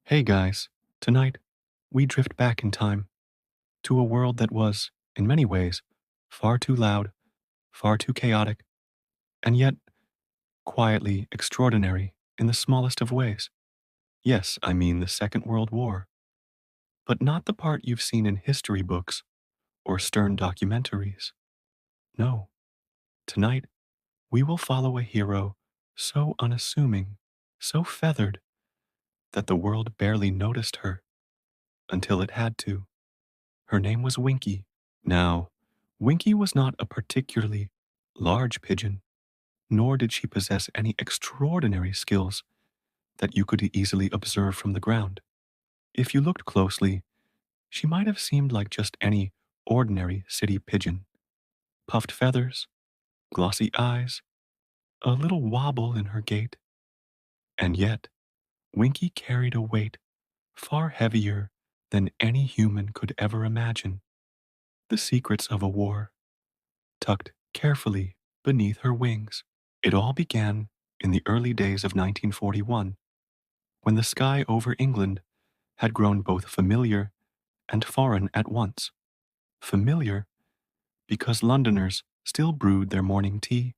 Hey guys, tonight we drift back in time to a world that was, in many ways, far too loud, far too chaotic, and yet quietly extraordinary in the smallest of ways. Yes, I mean the Second World War, but not the part you've seen in history books or stern documentaries. No, tonight we will follow a hero so unassuming, so feathered, that the world barely noticed her until it had to. Her name was Winkie. Now, Winkie was not a particularly large pigeon, nor did she possess any extraordinary skills that you could easily observe from the ground. If you looked closely, she might have seemed like just any ordinary city pigeon. Puffed feathers, glossy eyes, a little wobble in her gait. And yet, Winkie carried a weight far heavier than any human could ever imagine. The secrets of a war, tucked carefully beneath her wings. It all began in the early days of 1941, when the sky over England had grown both familiar and foreign at once. Familiar because Londoners still brewed their morning tea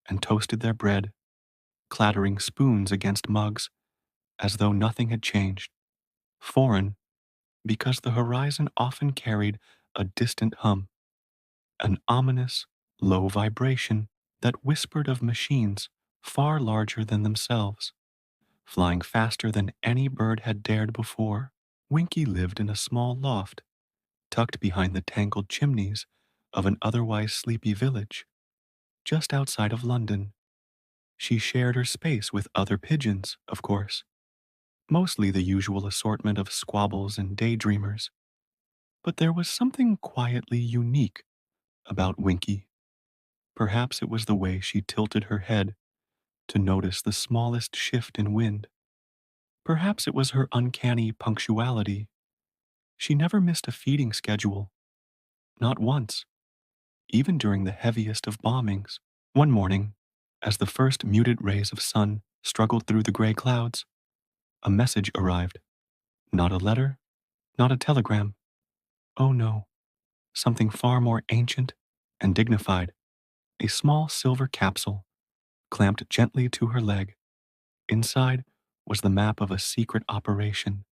and toasted their bread, clattering spoons against mugs as though nothing had changed. Foreign because the horizon often carried a distant hum, an ominous, low vibration that whispered of machines far larger than themselves, flying faster than any bird had dared before. Winkie lived in a small loft, tucked behind the tangled chimneys of an otherwise sleepy village, just outside of London. She shared her space with other pigeons, of course, mostly the usual assortment of squabbles and daydreamers. But there was something quietly unique about Winkie. Perhaps it was the way she tilted her head to notice the smallest shift in wind. Perhaps it was her uncanny punctuality. She never missed a feeding schedule, not once, even during the heaviest of bombings. One morning, as the first muted rays of sun struggled through the gray clouds, a message arrived. Not a letter, not a telegram. Oh no, something far more ancient and dignified. A small silver capsule clamped gently to her leg. Inside was the map of a secret operation,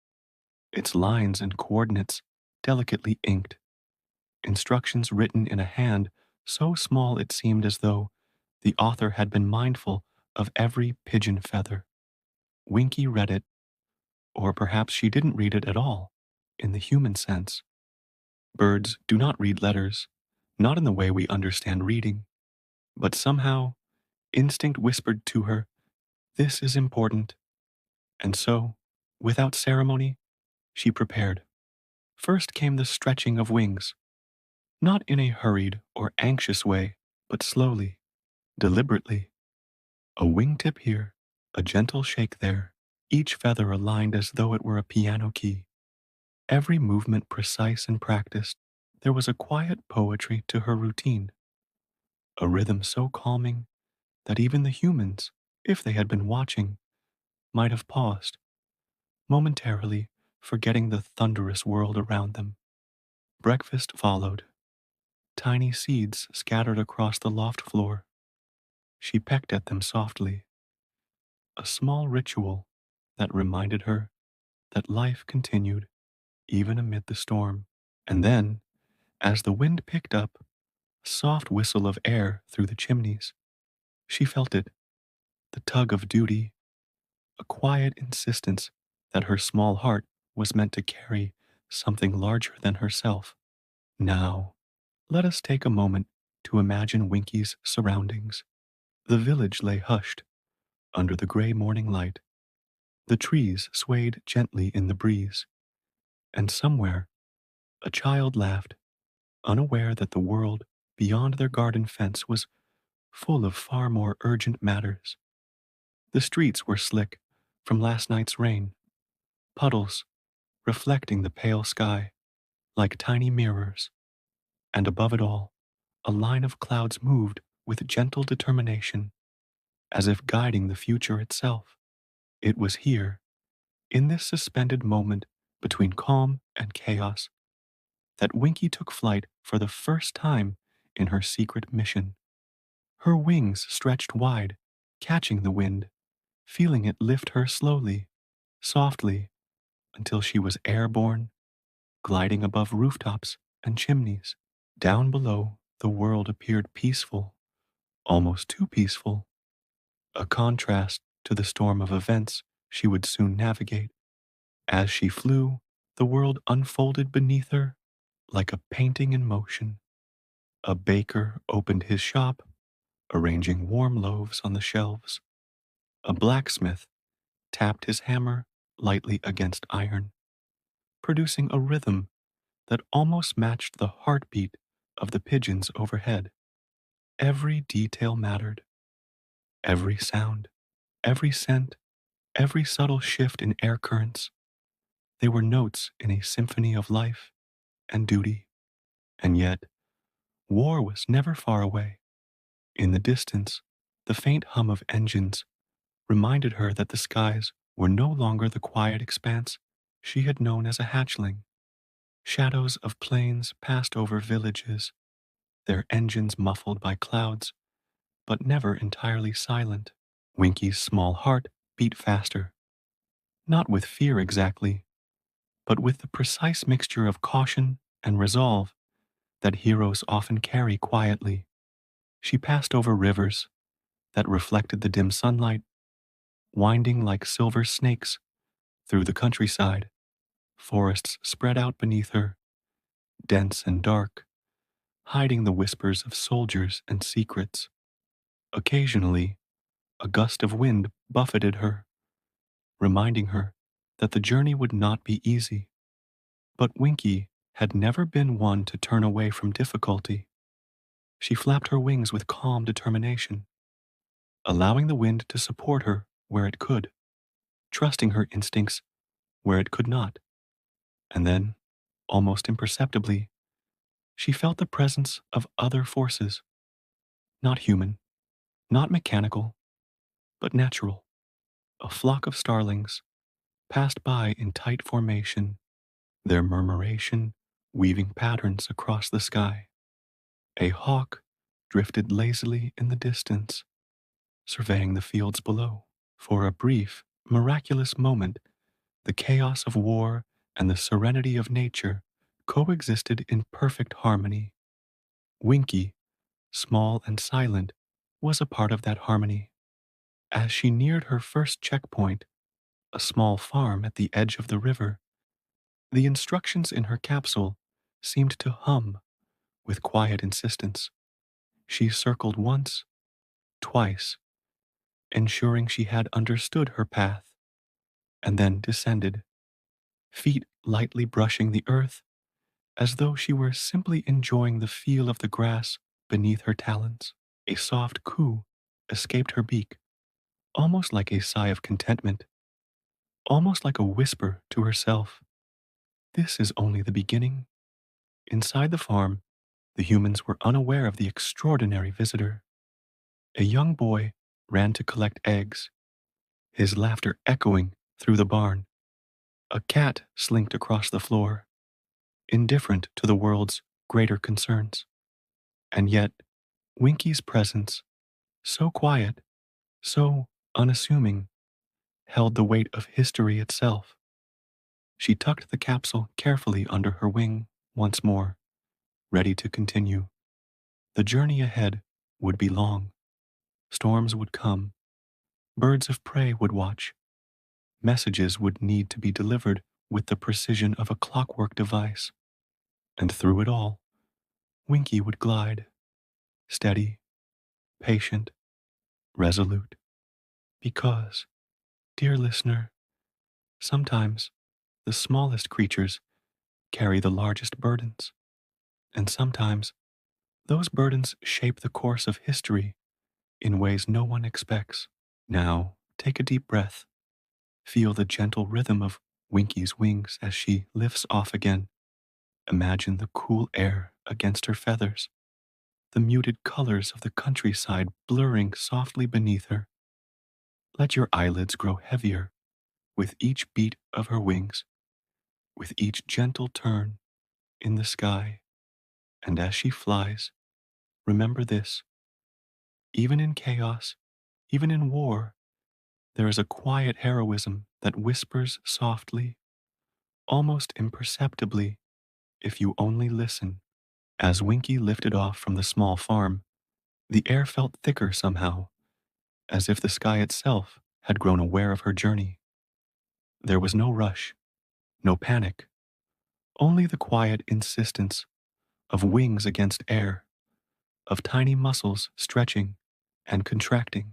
its lines and coordinates delicately inked, instructions written in a hand so small it seemed as though the author had been mindful of every pigeon feather. Winkie read it, or perhaps she didn't read it at all, in the human sense. Birds do not read letters, not in the way we understand reading, but somehow instinct whispered to her, "This is important." And so, without ceremony, she prepared. First came the stretching of wings, not in a hurried or anxious way, but slowly, deliberately. A wingtip here, a gentle shake there, each feather aligned as though it were a piano key. Every movement precise and practiced. There was a quiet poetry to her routine, a rhythm so calming that even the humans, if they had been watching, might have paused, momentarily forgetting the thunderous world around them. Breakfast followed, tiny seeds scattered across the loft floor. She pecked at them softly, a small ritual that reminded her that life continued even amid the storm. And then, as the wind picked up, a soft whistle of air through the chimneys, she felt it, the tug of duty, a quiet insistence that her small heart was meant to carry something larger than herself. Now, let us take a moment to imagine Winkie's surroundings. The village lay hushed under the gray morning light. The trees swayed gently in the breeze, and somewhere a child laughed, unaware that the world beyond their garden fence was full of far more urgent matters. The streets were slick from last night's rain, puddles reflecting the pale sky like tiny mirrors, and above it all, a line of clouds moved with gentle determination, as if guiding the future itself. It was here, In this suspended moment between calm and chaos, that Winkie took flight for the first time in her secret mission. Her wings stretched wide, catching the wind, feeling it lift her slowly, softly, until she was airborne, gliding above rooftops and chimneys. Down below, the world appeared peaceful, almost too peaceful, a contrast to the storm of events she would soon navigate. As she flew, the world unfolded beneath her like a painting in motion. A baker opened his shop, arranging warm loaves on the shelves. A blacksmith tapped his hammer lightly against iron, producing a rhythm that almost matched the heartbeat of the pigeons overhead. Every detail mattered. Every sound, every scent, every subtle shift in air currents. They were notes in a symphony of life and duty. And yet, war was never far away. In the distance, the faint hum of engines reminded her that the skies were no longer the quiet expanse she had known as a hatchling. Shadows of planes passed over villages, their engines muffled by clouds, but never entirely silent. Winkie's small heart beat faster, not with fear exactly, but with the precise mixture of caution and resolve that heroes often carry quietly. She passed over rivers that reflected the dim sunlight, winding like silver snakes through the countryside. Forests spread out beneath her, dense and dark, hiding the whispers of soldiers and secrets. Occasionally, a gust of wind buffeted her, reminding her that the journey would not be easy. But Winkie had never been one to turn away from difficulty. She flapped her wings with calm determination, allowing the wind to support her where it could, trusting her instincts where it could not. And then, almost imperceptibly, she felt the presence of other forces, not human, not mechanical, but natural. A flock of starlings passed by in tight formation, their murmuration weaving patterns across the sky. A hawk drifted lazily in the distance, surveying the fields below. For a brief, miraculous moment, the chaos of war and the serenity of nature coexisted in perfect harmony. Winkie, small and silent, was a part of that harmony. As she neared her first checkpoint, a small farm at the edge of the river, the instructions in her capsule seemed to hum with quiet insistence. She circled once, twice, ensuring she had understood her path, and then descended, feet lightly brushing the earth as though she were simply enjoying the feel of the grass beneath her talons. A soft coo escaped her beak, almost like a sigh of contentment, almost like a whisper to herself. This is only the beginning. Inside the farm, the humans were unaware of the extraordinary visitor. A young boy ran to collect eggs, his laughter echoing through the barn. A cat slinked across the floor, indifferent to the world's greater concerns. And yet, Winkie's presence, so quiet, so unassuming, held the weight of history itself. She tucked the capsule carefully under her wing once more, ready to continue. The journey ahead would be long. Storms would come. Birds of prey would watch. Messages would need to be delivered with the precision of a clockwork device. And through it all, Winkie would glide, steady, patient, resolute. Because, dear listener, sometimes the smallest creatures carry the largest burdens. And sometimes those burdens shape the course of history in ways no one expects. Now, take a deep breath. Feel the gentle rhythm of Winkie's wings as she lifts off again. Imagine the cool air against her feathers, the muted colors of the countryside blurring softly beneath her. Let your eyelids grow heavier with each beat of her wings, with each gentle turn in the sky. And as she flies, remember this: even in chaos, even in war, there is a quiet heroism that whispers softly, almost imperceptibly, if you only listen. As Winkie lifted off from the small farm, the air felt thicker somehow, as if the sky itself had grown aware of her journey. There was no rush, no panic, only the quiet insistence of wings against air, of tiny muscles stretching and contracting,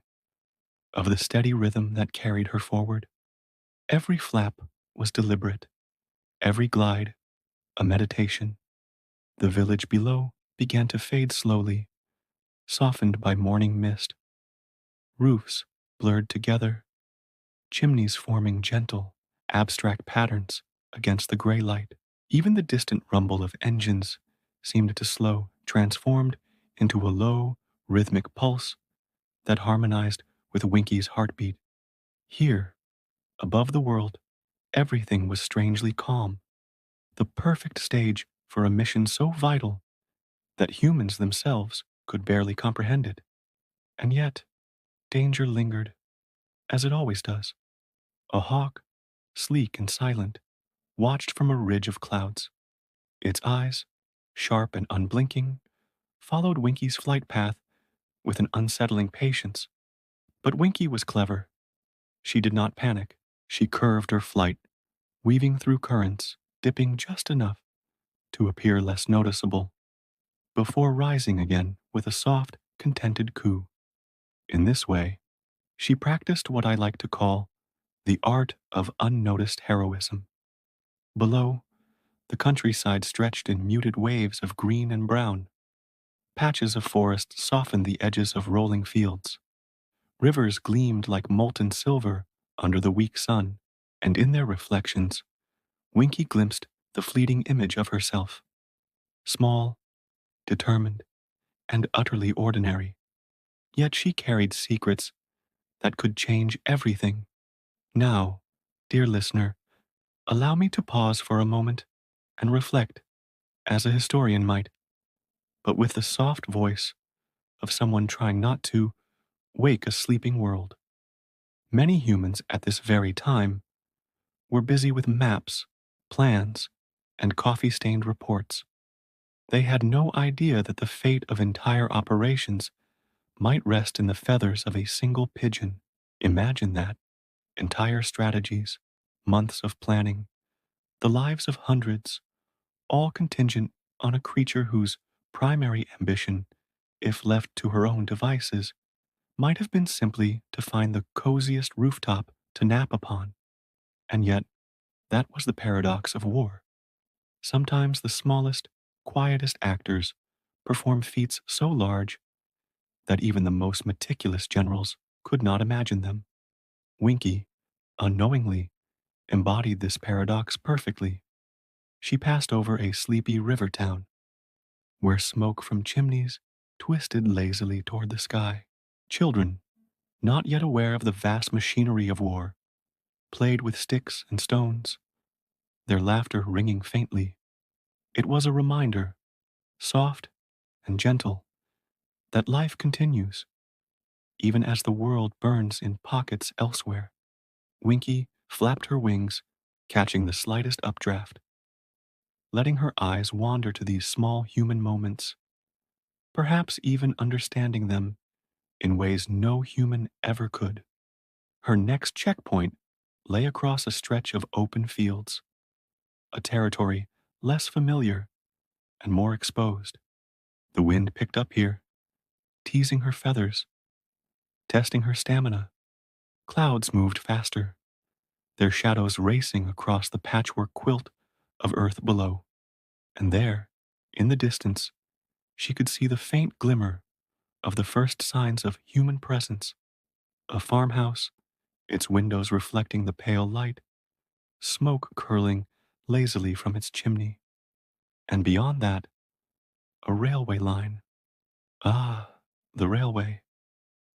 of the steady rhythm that carried her forward. Every flap was deliberate, every glide a meditation. The village below began to fade slowly, softened by morning mist. Roofs blurred together, chimneys forming gentle, abstract patterns against the gray light. Even the distant rumble of engines seemed to slow, transformed into a low, rhythmic pulse that harmonized with Winkie's heartbeat. Here, above the world, everything was strangely calm, the perfect stage for a mission so vital that humans themselves could barely comprehend it. And yet, danger lingered, as it always does. A hawk, sleek and silent, watched from a ridge of clouds. Its eyes, sharp and unblinking, followed Winkie's flight path with an unsettling patience. But Winkie was clever. She did not panic. She curved her flight, weaving through currents, dipping just enough to appear less noticeable, before rising again with a soft, contented coo. In this way, she practiced what I like to call the art of unnoticed heroism. Below, the countryside stretched in muted waves of green and brown. Patches of forest softened the edges of rolling fields. Rivers gleamed like molten silver under the weak sun, and in their reflections, Winkie glimpsed the fleeting image of herself, small, determined, and utterly ordinary. Yet she carried secrets that could change everything. Now, dear listener, allow me to pause for a moment and reflect, as a historian might, but with the soft voice of someone trying not to wake a sleeping world. Many humans at this very time were busy with maps, plans, and coffee-stained reports. They had no idea that the fate of entire operations might rest in the feathers of a single pigeon. Imagine that. Entire strategies, months of planning, the lives of hundreds, all contingent on a creature whose primary ambition, if left to her own devices, might have been simply to find the coziest rooftop to nap upon. And yet, that was the paradox of war. Sometimes the smallest, quietest actors perform feats so large that even the most meticulous generals could not imagine them. Winkie, unknowingly, embodied this paradox perfectly. She passed over a sleepy river town, where smoke from chimneys twisted lazily toward the sky. Children, not yet aware of the vast machinery of war, played with sticks and stones, their laughter ringing faintly. It was a reminder, soft and gentle, that life continues, even as the world burns in pockets elsewhere. Winkie flapped her wings, catching the slightest updraft, letting her eyes wander to these small human moments, perhaps even understanding them in ways no human ever could. Her next checkpoint lay across a stretch of open fields, a territory less familiar and more exposed. The wind picked up here, teasing her feathers, testing her stamina. Clouds moved faster, their shadows racing across the patchwork quilt of earth below. And there, in the distance, she could see the faint glimmer of the first signs of human presence: a farmhouse, its windows reflecting the pale light, smoke curling lazily from its chimney. And beyond that, a railway line. Ah, the railway.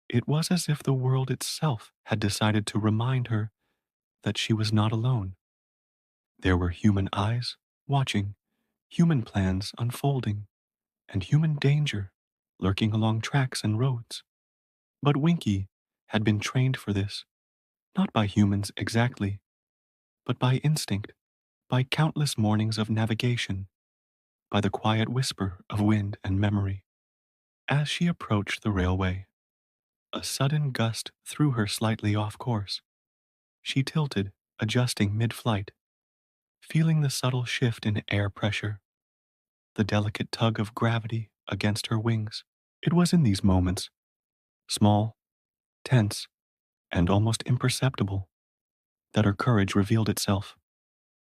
It was as if the world itself had decided to remind her that she was not alone. There were human eyes watching, human plans unfolding, and human danger lurking along tracks and roads. But Winkie had been trained for this, not by humans exactly, but by instinct, by countless mornings of navigation, by the quiet whisper of wind and memory. As she approached the railway, a sudden gust threw her slightly off course. She tilted, adjusting mid-flight, feeling the subtle shift in air pressure, the delicate tug of gravity against her wings. It was in these moments, small, tense, and almost imperceptible, that her courage revealed itself,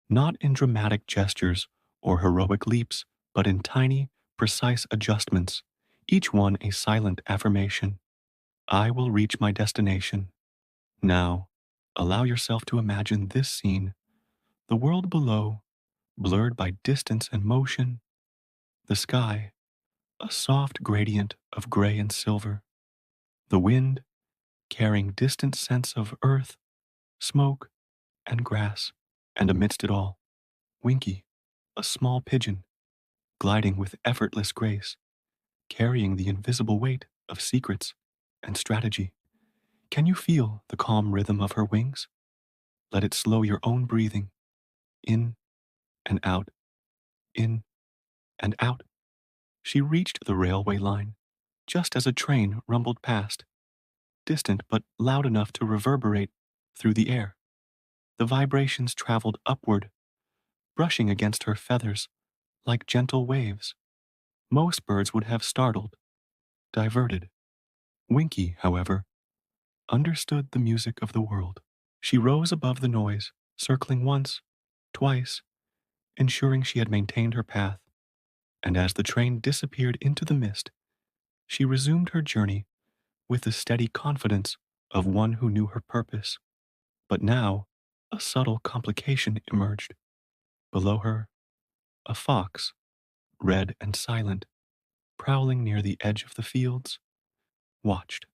not in dramatic gestures or heroic leaps, but in tiny, precise adjustments, each one a silent affirmation. I will reach my destination. Now, allow yourself to imagine this scene, the world below, blurred by distance and motion, the sky, a soft gradient of gray and silver, the wind, carrying distant scents of earth, smoke, and grass, and amidst it all, Winkie, a small pigeon, gliding with effortless grace, carrying the invisible weight of secrets and strategy. Can you feel the calm rhythm of her wings? Let it slow your own breathing, in and out, in and out. She reached the railway line just as a train rumbled past, distant but loud enough to reverberate through the air. The vibrations traveled upward, brushing against her feathers like gentle waves. Most birds would have startled, diverted. Winkie, however, understood the music of the world. She rose above the noise, circling once, twice, ensuring she had maintained her path. And as the train disappeared into the mist, she resumed her journey with the steady confidence of one who knew her purpose. But now, a subtle complication emerged. Below her, a fox, red and silent, prowling near the edge of the fields, watched.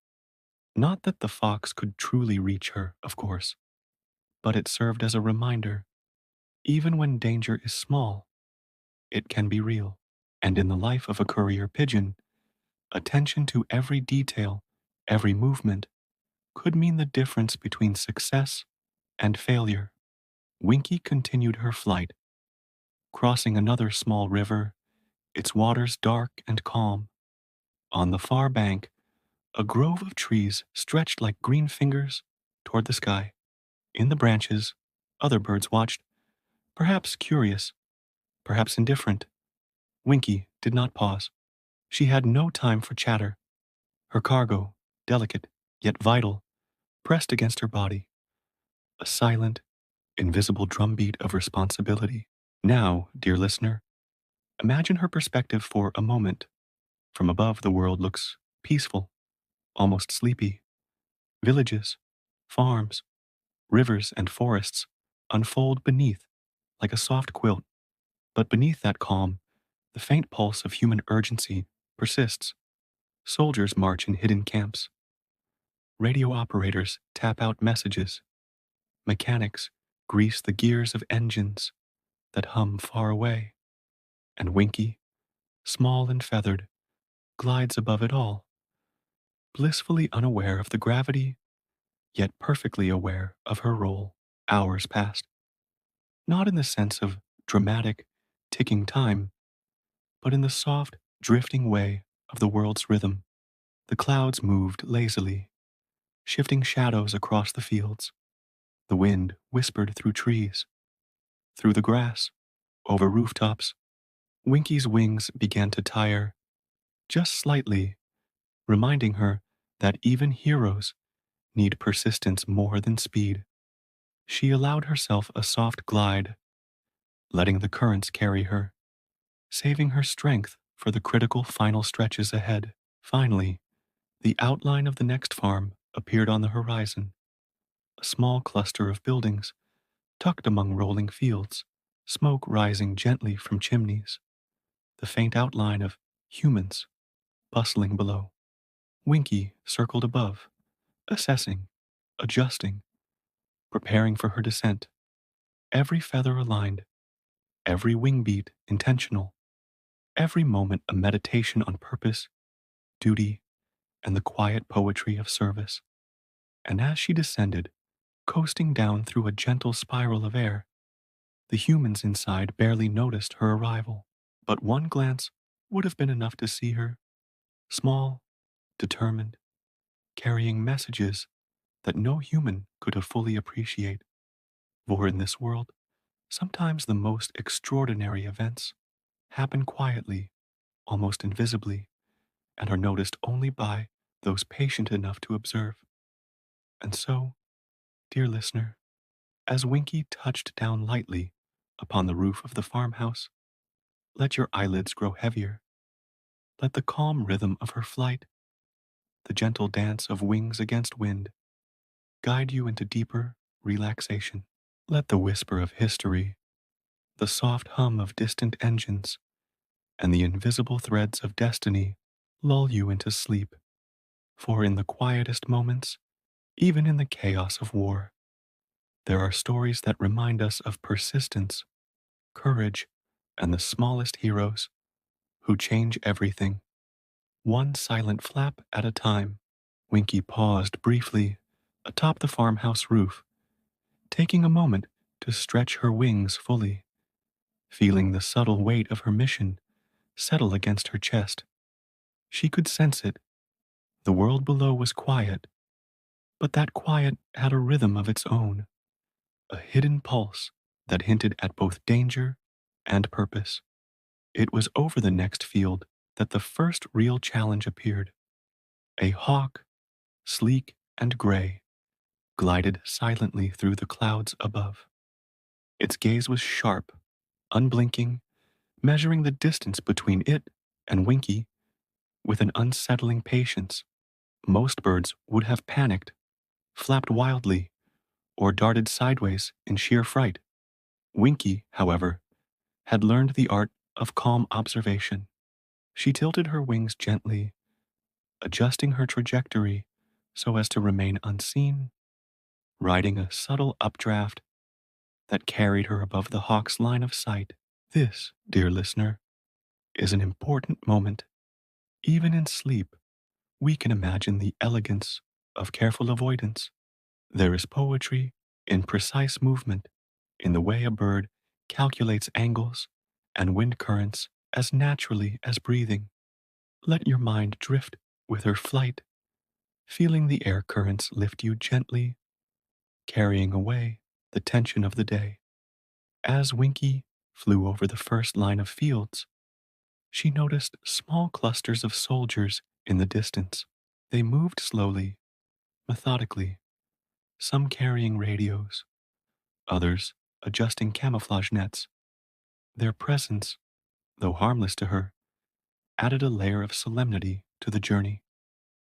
Not that the fox could truly reach her, of course, but it served as a reminder. Even when danger is small, it can be real. And in the life of a courier pigeon, attention to every detail, every movement, could mean the difference between success and failure. Winkie continued her flight, crossing another small river, its waters dark and calm. On the far bank, a grove of trees stretched like green fingers toward the sky. In the branches, other birds watched, perhaps curious, perhaps indifferent. Winkie did not pause. She had no time for chatter. Her cargo, delicate yet vital, pressed against her body, a silent, invisible drumbeat of responsibility. Now, dear listener, imagine her perspective for a moment. From above, the world looks peaceful, almost sleepy. Villages, farms, rivers, and forests unfold beneath like a soft quilt. But beneath that calm, the faint pulse of human urgency persists. Soldiers march in hidden camps. Radio operators tap out messages. Mechanics grease the gears of engines that hum far away. And Winkie, small and feathered, glides above it all, blissfully unaware of the gravity, yet perfectly aware of her role. Hours passed, not in the sense of dramatic, ticking time, but in the soft, drifting way of the world's rhythm. The clouds moved lazily, shifting shadows across the fields. The wind whispered through trees, through the grass, over rooftops. Winkie's wings began to tire, just slightly, reminding her that even heroes need persistence more than speed. She allowed herself a soft glide, letting the currents carry her, saving her strength for the critical final stretches ahead. Finally, the outline of the next farm appeared on the horizon, a small cluster of buildings tucked among rolling fields, smoke rising gently from chimneys, the faint outline of humans bustling below. Winkie circled above, assessing, adjusting, preparing for her descent, every feather aligned, every wing beat intentional, every moment a meditation on purpose, duty, and the quiet poetry of service. And as she descended, coasting down through a gentle spiral of air, the humans inside barely noticed her arrival. But one glance would have been enough to see her, small, determined, carrying messages that no human could have fully appreciate. For in this world, sometimes the most extraordinary events happen quietly, almost invisibly, and are noticed only by those patient enough to observe. And so, dear listener, as Winkie touched down lightly upon the roof of the farmhouse, let your eyelids grow heavier. Let the calm rhythm of her flight, the gentle dance of wings against wind, guide you into deeper relaxation. Let the whisper of history, the soft hum of distant engines, and the invisible threads of destiny lull you into sleep. For in the quietest moments, even in the chaos of war, there are stories that remind us of persistence, courage, and the smallest heroes who change everything, one silent flap at a time. Winkie paused briefly atop the farmhouse roof, taking a moment to stretch her wings fully, feeling the subtle weight of her mission settle against her chest. She could sense it. The world below was quiet, but that quiet had a rhythm of its own, a hidden pulse that hinted at both danger and purpose. It was over the next field that the first real challenge appeared. A hawk, sleek and gray, glided silently through the clouds above. Its gaze was sharp, unblinking, measuring the distance between it and Winkie with an unsettling patience. Most birds would have panicked, flapped wildly, or darted sideways in sheer fright. Winkie, however, had learned the art of calm observation. She tilted her wings gently, adjusting her trajectory so as to remain unseen, riding a subtle updraft that carried her above the hawk's line of sight. This, dear listener, is an important moment. Even in sleep, we can imagine the elegance of careful avoidance. There is poetry in precise movement, in the way a bird calculates angles and wind currents as naturally as breathing. Let your mind drift with her flight, feeling the air currents lift you gently, carrying away the tension of the day. As Winkie flew over the first line of fields, she noticed small clusters of soldiers in the distance. They moved slowly, methodically, some carrying radios, others adjusting camouflage nets. Their presence, though harmless to her, added a layer of solemnity to the journey.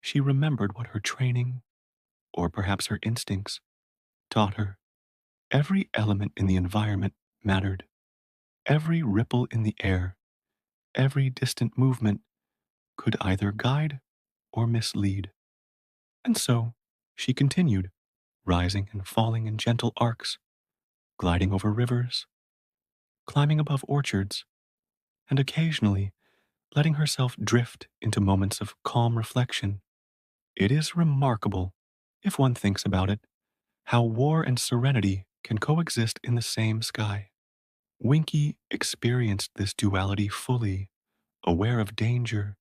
She remembered what her training, or perhaps her instincts, taught her. Every element in the environment mattered. Every ripple in the air, every distant movement could either guide or mislead. And so she continued, rising and falling in gentle arcs, gliding over rivers, climbing above orchards, and occasionally letting herself drift into moments of calm reflection. It is remarkable, if one thinks about it, how war and serenity can coexist in the same sky. Winkie experienced this duality fully, aware of danger,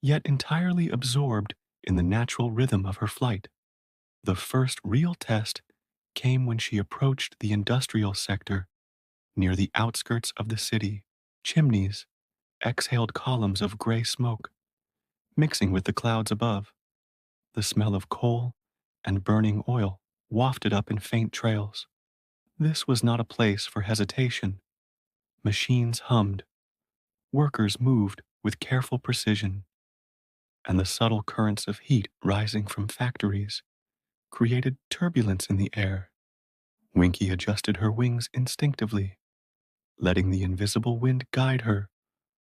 yet entirely absorbed in the natural rhythm of her flight. The first real test came when she approached the industrial sector near the outskirts of the city. Chimneys exhaled columns of gray smoke, mixing with the clouds above. The smell of coal and burning oil wafted up in faint trails. This was not a place for hesitation. Machines hummed, workers moved with careful precision, and the subtle currents of heat rising from factories created turbulence in the air. Winkie adjusted her wings instinctively, letting the invisible wind guide her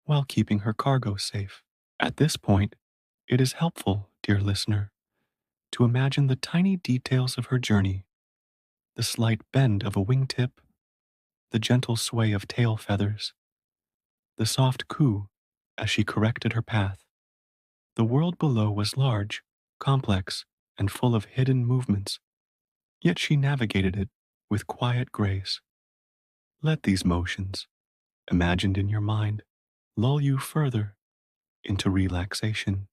while keeping her cargo safe. At this point, it is helpful, dear listener, to imagine the tiny details of her journey, the slight bend of a wingtip, the gentle sway of tail feathers, the soft coo as she corrected her path. The world below was large, complex, and full of hidden movements, yet she navigated it with quiet grace. Let these motions, imagined in your mind, lull you further into relaxation.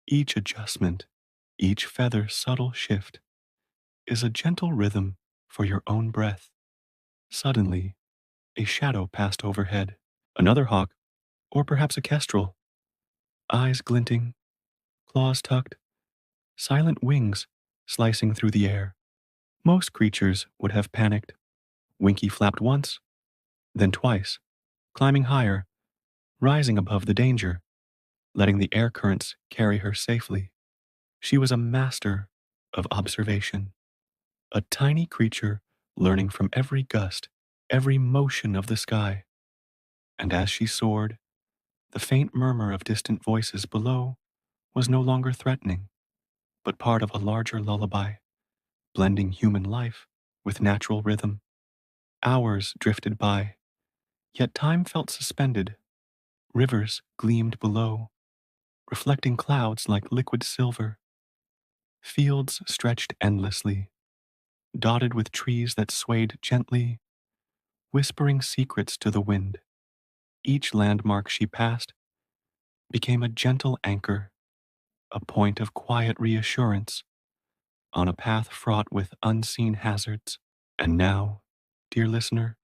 Each adjustment, each feather's subtle shift, is a gentle rhythm for your own breath. Suddenly, a shadow passed overhead, another hawk, or perhaps a kestrel, eyes glinting, claws tucked, silent wings slicing through the air. Most creatures would have panicked. Winkie flapped once, then twice, climbing higher, rising above the danger, letting the air currents carry her safely. She was a master of observation, a tiny creature learning from every gust, every motion of the sky. And as she soared, the faint murmur of distant voices below was no longer threatening, but part of a larger lullaby, blending human life with natural rhythm. Hours drifted by, yet time felt suspended. Rivers gleamed below, reflecting clouds like liquid silver. Fields stretched endlessly, dotted with trees that swayed gently, whispering secrets to the wind. Each landmark she passed became a gentle anchor, a point of quiet reassurance on a path fraught with unseen hazards. And now, dear listener,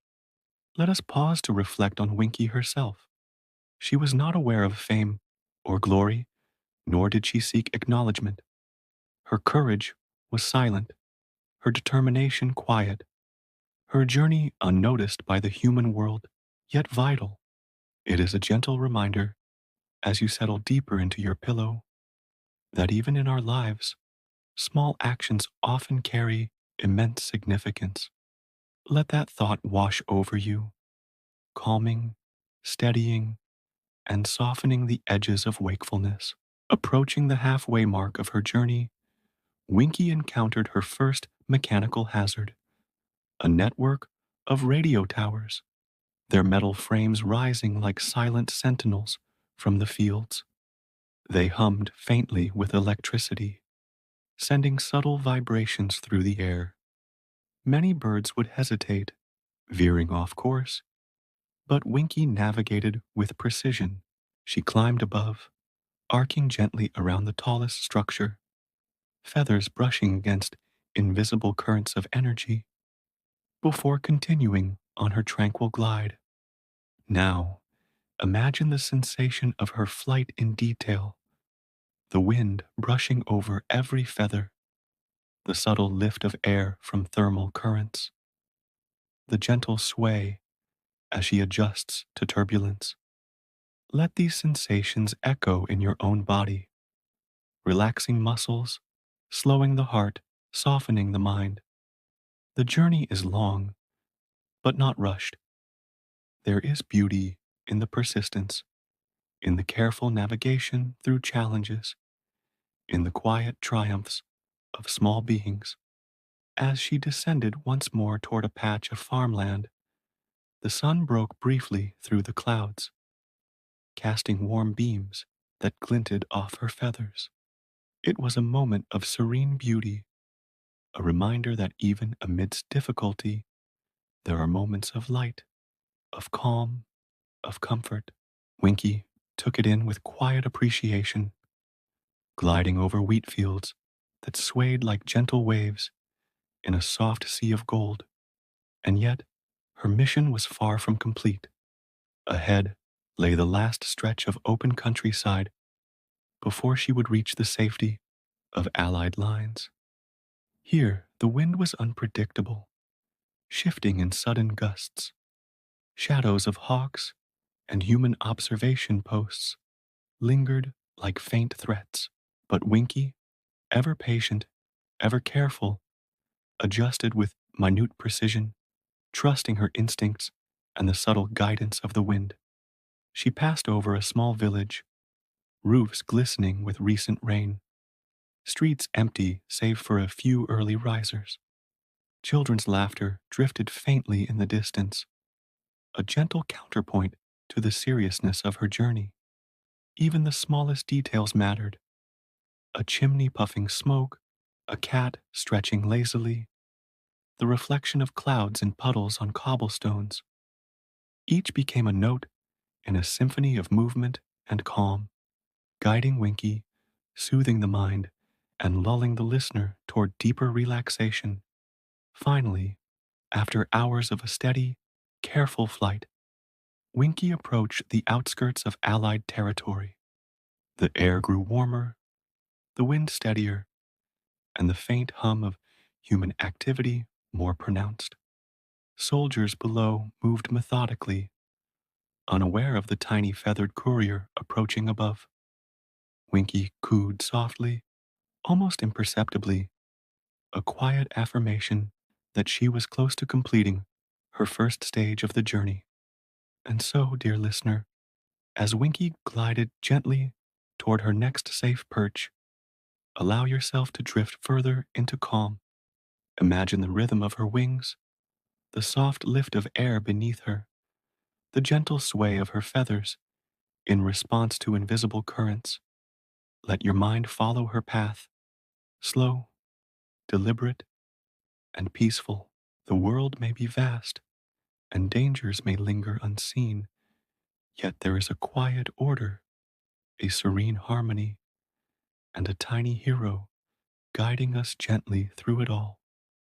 let us pause to reflect on Winkie herself. She was not aware of fame or glory, nor did she seek acknowledgement. Her courage was silent, her determination quiet, her journey unnoticed by the human world, yet vital. It is a gentle reminder, as you settle deeper into your pillow, that even in our lives, small actions often carry immense significance. Let that thought wash over you, calming, steadying, and softening the edges of wakefulness. Approaching the halfway mark of her journey, Winkie encountered her first mechanical hazard, a network of radio towers, their metal frames rising like silent sentinels from the fields. They hummed faintly with electricity, sending subtle vibrations through the air. Many birds would hesitate, veering off course, but Winkie navigated with precision. She climbed above, arcing gently around the tallest structure, feathers brushing against invisible currents of energy, before continuing on her tranquil glide. Now, imagine the sensation of her flight in detail, the wind brushing over every feather, the subtle lift of air from thermal currents, the gentle sway as she adjusts to turbulence. Let these sensations echo in your own body, relaxing muscles, slowing the heart, softening the mind. The journey is long, but not rushed. There is beauty in the persistence, in the careful navigation through challenges, in the quiet triumphs of small beings. As she descended once more toward a patch of farmland, the sun broke briefly through the clouds, casting warm beams that glinted off her feathers. It was a moment of serene beauty, a reminder that even amidst difficulty, there are moments of light, of calm, of comfort. Winkie took it in with quiet appreciation, gliding over wheat fields that swayed like gentle waves in a soft sea of gold. And yet, her mission was far from complete. Ahead lay the last stretch of open countryside before she would reach the safety of Allied lines. Here, the wind was unpredictable, shifting in sudden gusts. Shadows of hawks and human observation posts lingered like faint threats. But Winkie, ever patient, ever careful, adjusted with minute precision, trusting her instincts and the subtle guidance of the wind. She passed over a small village, roofs glistening with recent rain, streets empty save for a few early risers. Children's laughter drifted faintly in the distance, a gentle counterpoint to the seriousness of her journey. Even the smallest details mattered: a chimney puffing smoke, a cat stretching lazily, the reflection of clouds in puddles on cobblestones. Each became a note in a symphony of movement and calm, guiding Winkie, soothing the mind, and lulling the listener toward deeper relaxation. Finally, after hours of a steady, careful flight, Winkie approached the outskirts of Allied territory. The air grew warmer, the wind steadier, and the faint hum of human activity more pronounced. Soldiers below moved methodically, unaware of the tiny feathered courier approaching above. Winkie cooed softly, almost imperceptibly, a quiet affirmation that she was close to completing her first stage of the journey. And so, dear listener, as Winkie glided gently toward her next safe perch, allow yourself to drift further into calm. Imagine the rhythm of her wings, the soft lift of air beneath her, the gentle sway of her feathers in response to invisible currents. Let your mind follow her path, slow, deliberate, and peaceful. The world may be vast, and dangers may linger unseen, yet there is a quiet order, a serene harmony, and a tiny hero guiding us gently through it all.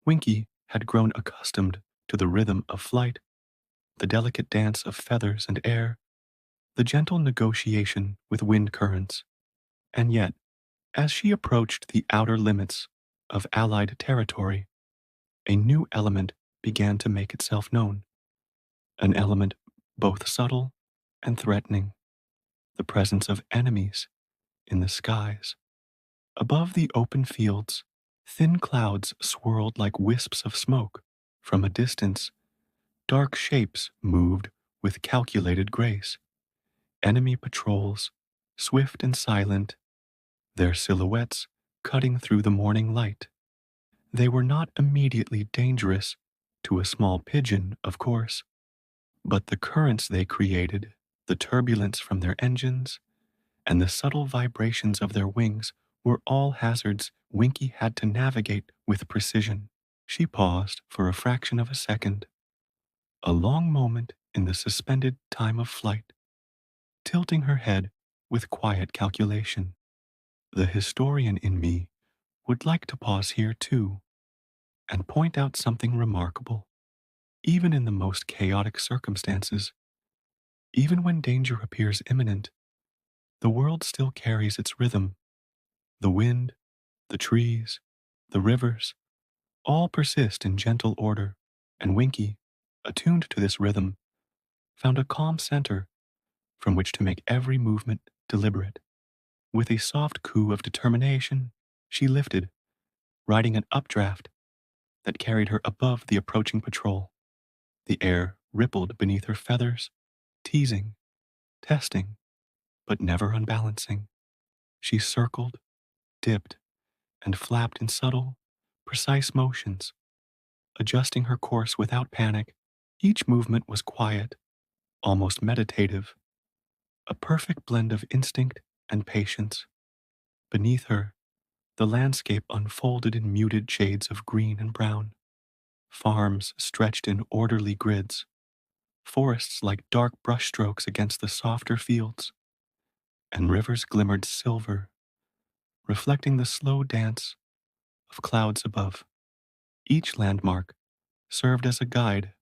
Winkie had grown accustomed to the rhythm of flight, the delicate dance of feathers and air, the gentle negotiation with wind currents. And yet, as she approached the outer limits of Allied territory, a new element began to make itself known, an element both subtle and threatening: the presence of enemies in the skies. Above the open fields, thin clouds swirled like wisps of smoke. From a distance, dark shapes moved with calculated grace. Enemy patrols, swift and silent, their silhouettes cutting through the morning light. They were not immediately dangerous to a small pigeon, of course, but the currents they created, the turbulence from their engines, and the subtle vibrations of their wings were all hazards Winkie had to navigate with precision. She paused for a fraction of a second, a long moment in the suspended time of flight, tilting her head with quiet calculation. The historian in me would like to pause here too and point out something remarkable. Even in the most chaotic circumstances, even when danger appears imminent, the world still carries its rhythm. The wind, the trees, the rivers, all persist in gentle order, and Winkie, attuned to this rhythm, found a calm center from which to make every movement deliberate. With a soft coo of determination, she lifted, riding an updraft that carried her above the approaching patrol. The air rippled beneath her feathers, teasing, testing, but never unbalancing. She circled, dipped, and flapped in subtle, precise motions, adjusting her course without panic. Each movement was quiet, almost meditative, a perfect blend of instinct and patience. Beneath her, the landscape unfolded in muted shades of green and brown. Farms stretched in orderly grids, forests like dark brushstrokes against the softer fields, and rivers glimmered silver, reflecting the slow dance of clouds above. Each landmark served as a guide,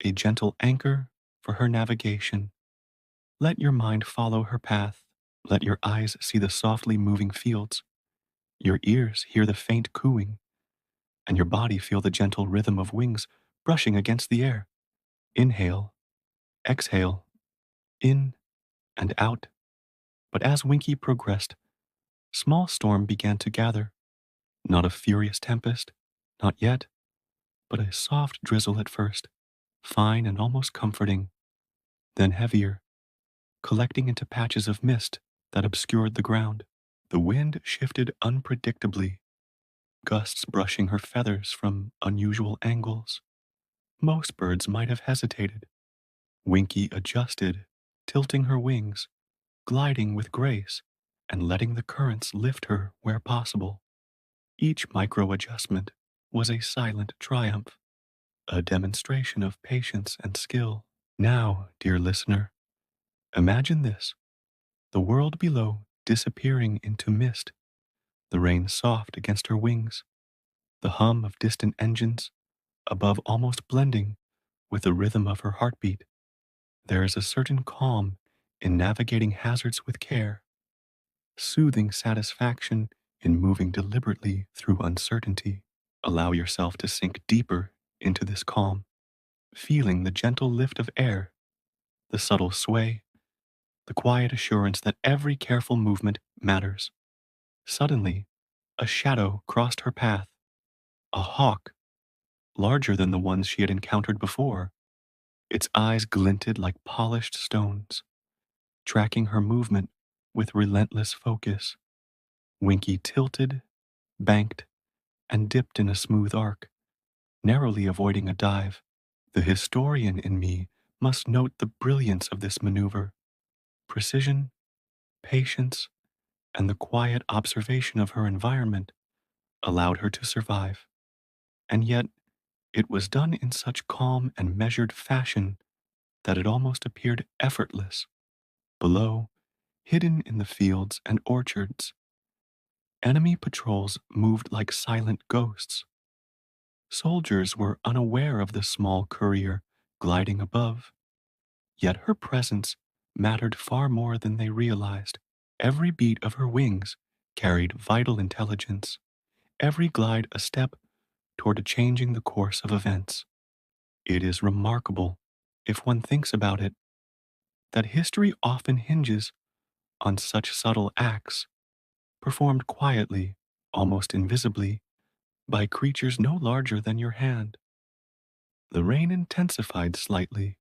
a gentle anchor for her navigation. Let your mind follow her path. Let your eyes see the softly moving fields, your ears hear the faint cooing, and your body feel the gentle rhythm of wings brushing against the air. Inhale, exhale, in and out. But as Winkie progressed, small storm began to gather. Not a furious tempest, not yet, but a soft drizzle at first, fine and almost comforting, then heavier, collecting into patches of mist that obscured the ground. The wind shifted unpredictably, gusts brushing her feathers from unusual angles. Most birds might have hesitated. Winkie adjusted, tilting her wings, gliding with grace, and letting the currents lift her where possible. Each micro adjustment was a silent triumph, a demonstration of patience and skill. Now, dear listener, imagine this: the world below disappearing into mist, the rain soft against her wings, the hum of distant engines above almost blending with the rhythm of her heartbeat. There is a certain calm in navigating hazards with care, soothing satisfaction in moving deliberately through uncertainty. Allow yourself to sink deeper into this calm, feeling the gentle lift of air, the subtle sway, the quiet assurance that every careful movement matters. Suddenly, a shadow crossed her path, a hawk, larger than the ones she had encountered before. Its eyes glinted like polished stones, tracking her movement with relentless focus. Winkie tilted, banked, and dipped in a smooth arc, narrowly avoiding a dive. The historian in me must note the brilliance of this maneuver. Precision, patience, and the quiet observation of her environment allowed her to survive. And yet, it was done in such calm and measured fashion that it almost appeared effortless. Below, hidden in the fields and orchards, enemy patrols moved like silent ghosts. Soldiers were unaware of the small courier gliding above, yet her presence mattered far more than they realized. Every beat of her wings carried vital intelligence, every glide a step toward changing the course of events. It is remarkable, if one thinks about it, that history often hinges on such subtle acts, performed quietly, almost invisibly, by creatures no larger than your hand. The rain intensified slightly,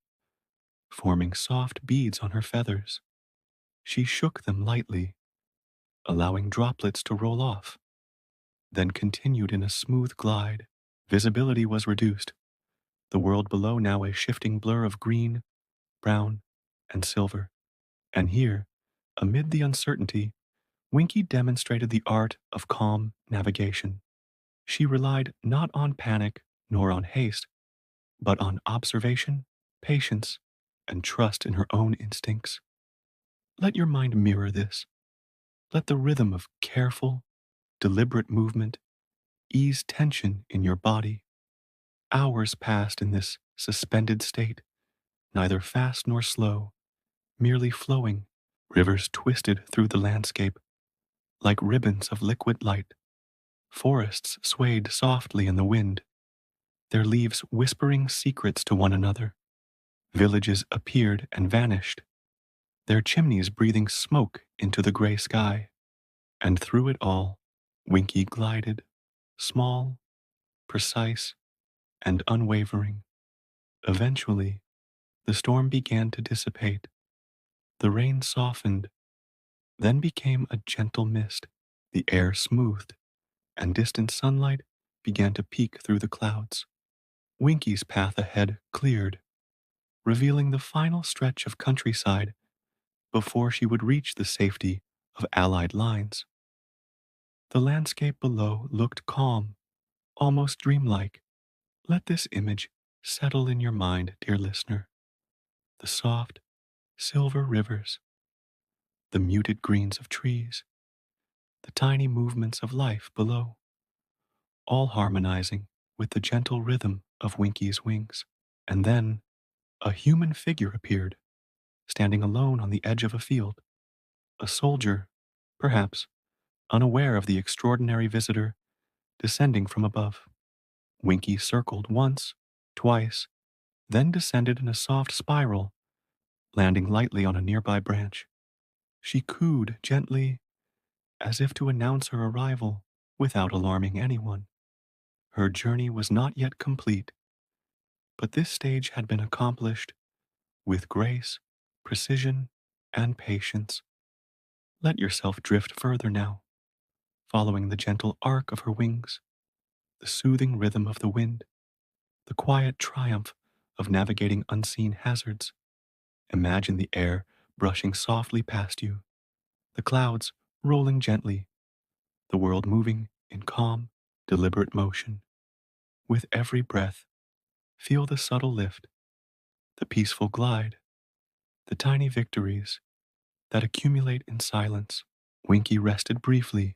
forming soft beads on her feathers. She shook them lightly, allowing droplets to roll off, then continued in a smooth glide. Visibility was reduced, the world below now a shifting blur of green, brown, and silver. And here, amid the uncertainty, Winkie demonstrated the art of calm navigation. She relied not on panic nor on haste, but on observation, patience, and trust in her own instincts. Let your mind mirror this. Let the rhythm of careful, deliberate movement ease tension in your body. Hours passed in this suspended state, neither fast nor slow, merely flowing. Rivers twisted through the landscape like ribbons of liquid light. Forests swayed softly in the wind, their leaves whispering secrets to one another. Villages appeared and vanished, their chimneys breathing smoke into the gray sky. And through it all, Winkie glided, small, precise, and unwavering. Eventually, the storm began to dissipate. The rain softened, then became a gentle mist. The air smoothed, and distant sunlight began to peek through the clouds. Winkie's path ahead cleared, revealing the final stretch of countryside before she would reach the safety of Allied lines. The landscape below looked calm, almost dreamlike. Let this image settle in your mind, dear listener. The soft, silver rivers, the muted greens of trees, the tiny movements of life below, all harmonizing with the gentle rhythm of Winkie's wings. And then a human figure appeared, standing alone on the edge of a field. A soldier, perhaps, unaware of the extraordinary visitor descending from above. Winkie circled once, twice, then descended in a soft spiral, landing lightly on a nearby branch. She cooed gently, as if to announce her arrival without alarming anyone. Her journey was not yet complete, but this stage had been accomplished with grace, precision, and patience. Let yourself drift further now, following the gentle arc of her wings. the soothing rhythm of the wind, the quiet triumph of navigating unseen hazards. Imagine the air brushing softly past you, the clouds rolling gently, the world moving in calm, deliberate motion. With every breath, feel the subtle lift, the peaceful glide, the tiny victories that accumulate in silence. Winkie rested briefly,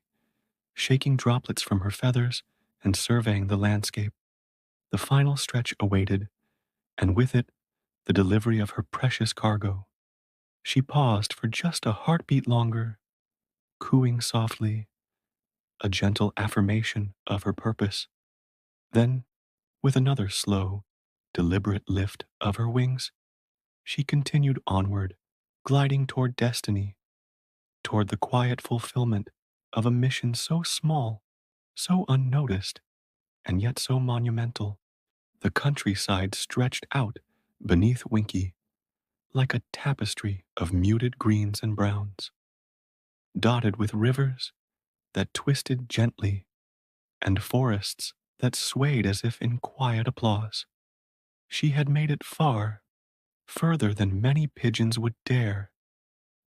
shaking droplets from her feathers and surveying the landscape. The final stretch awaited, and with it, the delivery of her precious cargo. She paused for just a heartbeat longer, cooing softly, a gentle affirmation of her purpose. Then, with another slow, deliberate lift of her wings, she continued onward, gliding toward destiny, toward the quiet fulfillment of a mission so small, so unnoticed, and yet so monumental. The countryside stretched out beneath Winkie like a tapestry of muted greens and browns, dotted with rivers that twisted gently and forests that swayed as if in quiet applause. She had made it far, further than many pigeons would dare,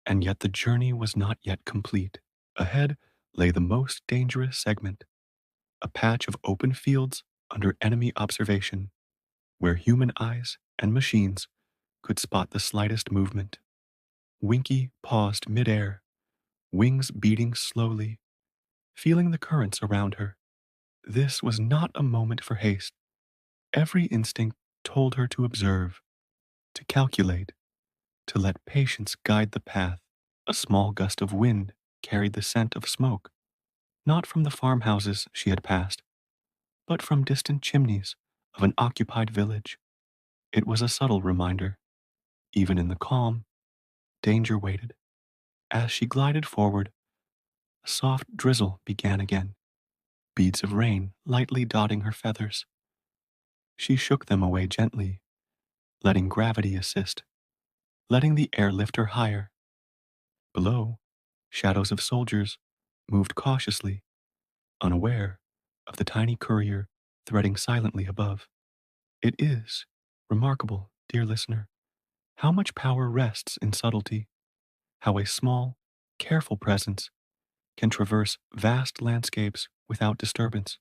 and yet the journey was not yet complete. Ahead lay the most dangerous segment, a patch of open fields under enemy observation, where human eyes and machines could spot the slightest movement. Winkie paused midair, wings beating slowly, feeling the currents around her. This was not a moment for haste. Every instinct told her to observe, to calculate, to let patience guide the path. A small gust of wind carried the scent of smoke, not from the farmhouses she had passed, but from distant chimneys of an occupied village. It was a subtle reminder. Even in the calm, danger waited. As she glided forward, a soft drizzle began again, beads of rain lightly dotting her feathers. She shook them away gently, letting gravity assist, letting the air lift her higher. Below, shadows of soldiers moved cautiously, unaware of the tiny courier threading silently above. It is remarkable, dear listener, how much power rests in subtlety, how a small, careful presence can traverse vast landscapes without disturbance.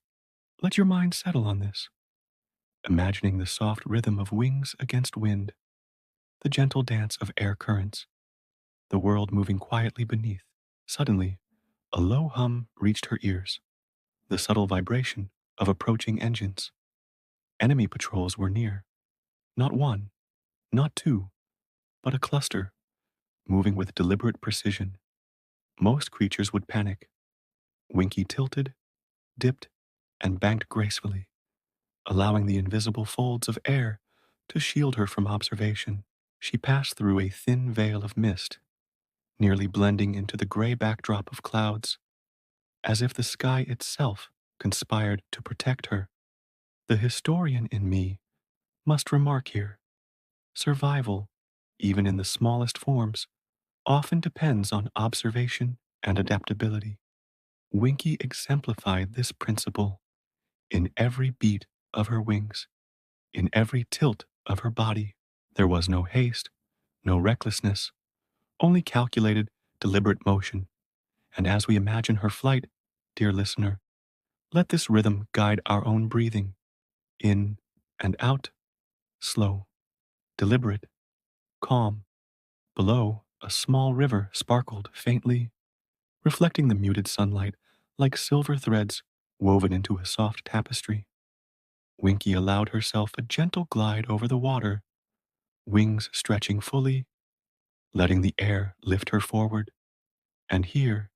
Let your mind settle on this, imagining the soft rhythm of wings against wind, the gentle dance of air currents, the world moving quietly beneath. Suddenly, a low hum reached her ears, the subtle vibration of approaching engines. Enemy patrols were near, not one, not two, but a cluster, moving with deliberate precision. Most creatures would panic. Winkie tilted, dipped, and banked gracefully, allowing the invisible folds of air to shield her from observation. She passed through a thin veil of mist, nearly blending into the gray backdrop of clouds, as if the sky itself conspired to protect her. The historian in me must remark here, survival, even in the smallest forms, often depends on observation and adaptability. Winkie exemplified this principle in every beat of her wings, in every tilt of her body. There was no haste, no recklessness, only calculated, deliberate motion. And as we imagine her flight, dear listener, let this rhythm guide our own breathing, in and out, slow, deliberate, calm. Below, a small river sparkled faintly, reflecting the muted sunlight like silver threads woven into a soft tapestry. Winkie allowed herself a gentle glide over the water, wings stretching fully, letting the air lift her forward. And here,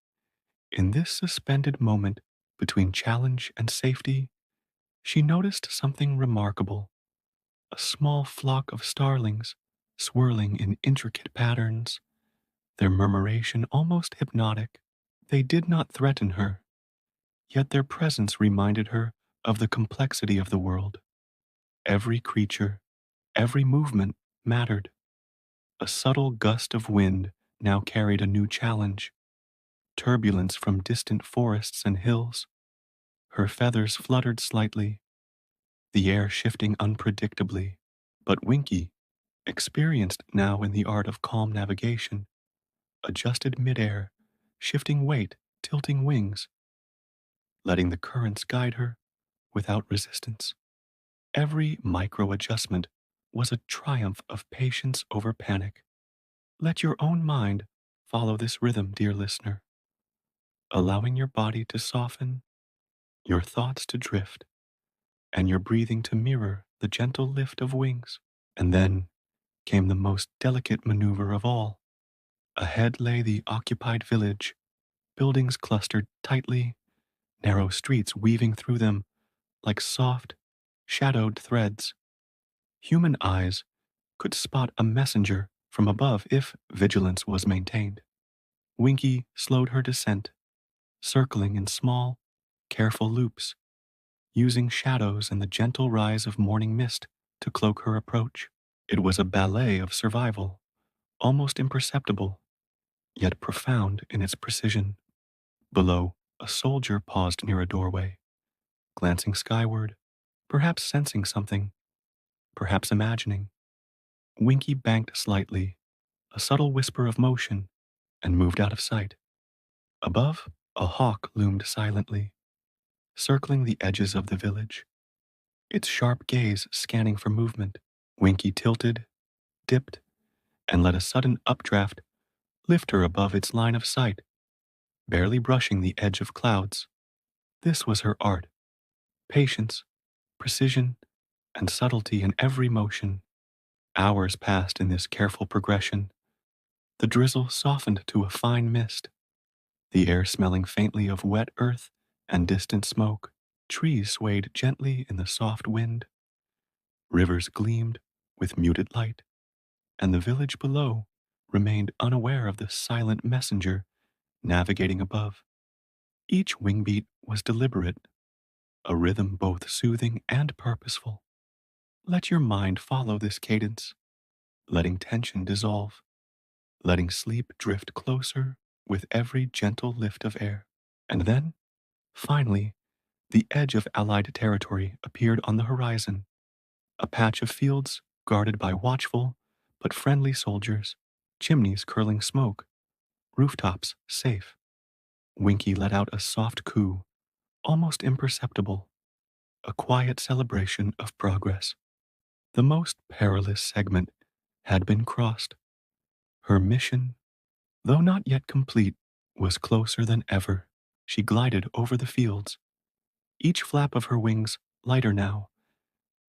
in this suspended moment between challenge and safety, she noticed something remarkable. A small flock of starlings swirling in intricate patterns, their murmuration almost hypnotic. They did not threaten her, yet their presence reminded her of the complexity of the world. Every creature, every movement mattered. A subtle gust of wind now carried a new challenge, turbulence from distant forests and hills, Her feathers fluttered slightly, the air shifting unpredictably. But Winkie, experienced now in the art of calm navigation, adjusted midair, shifting weight, tilting wings, letting the currents guide her without resistance. Every micro adjustment was a triumph of patience over panic. Let your own mind follow this rhythm, dear listener, allowing your body to soften, your thoughts to drift, and your breathing to mirror the gentle lift of wings. And then came the most delicate maneuver of all. Ahead lay the occupied village, buildings clustered tightly, narrow streets weaving through them like soft, shadowed threads. Human eyes could spot a messenger from above if vigilance was maintained. Winkie slowed her descent, circling in small, careful loops, using shadows and the gentle rise of morning mist to cloak her approach. It was a ballet of survival, almost imperceptible, yet profound in its precision. Below, a soldier paused near a doorway, glancing skyward, perhaps sensing something, perhaps imagining. Winkie banked slightly, a subtle whisper of motion, and moved out of sight. Above, a hawk loomed silently, circling the edges of the village, its sharp gaze scanning for movement. Winkie tilted, dipped, and let a sudden updraft lift her above its line of sight, barely brushing the edge of clouds. This was her art: patience, precision, and subtlety in every motion. Hours passed in this careful progression. The drizzle softened to a fine mist, the air smelling faintly of wet earth and distant smoke. Trees swayed gently in the soft wind, rivers gleamed with muted light, and the village below remained unaware of the silent messenger navigating above. Each wingbeat was deliberate, a rhythm both soothing and purposeful. Let your mind follow this cadence, letting tension dissolve, letting sleep drift closer with every gentle lift of air. And then, finally, the edge of Allied territory appeared on the horizon, a patch of fields guarded by watchful but friendly soldiers, chimneys curling smoke, rooftops safe. Winkie let out a soft coo, almost imperceptible, a quiet celebration of progress. The most perilous segment had been crossed. Her mission, though not yet complete, was closer than ever. She glided over the fields, each flap of her wings lighter now,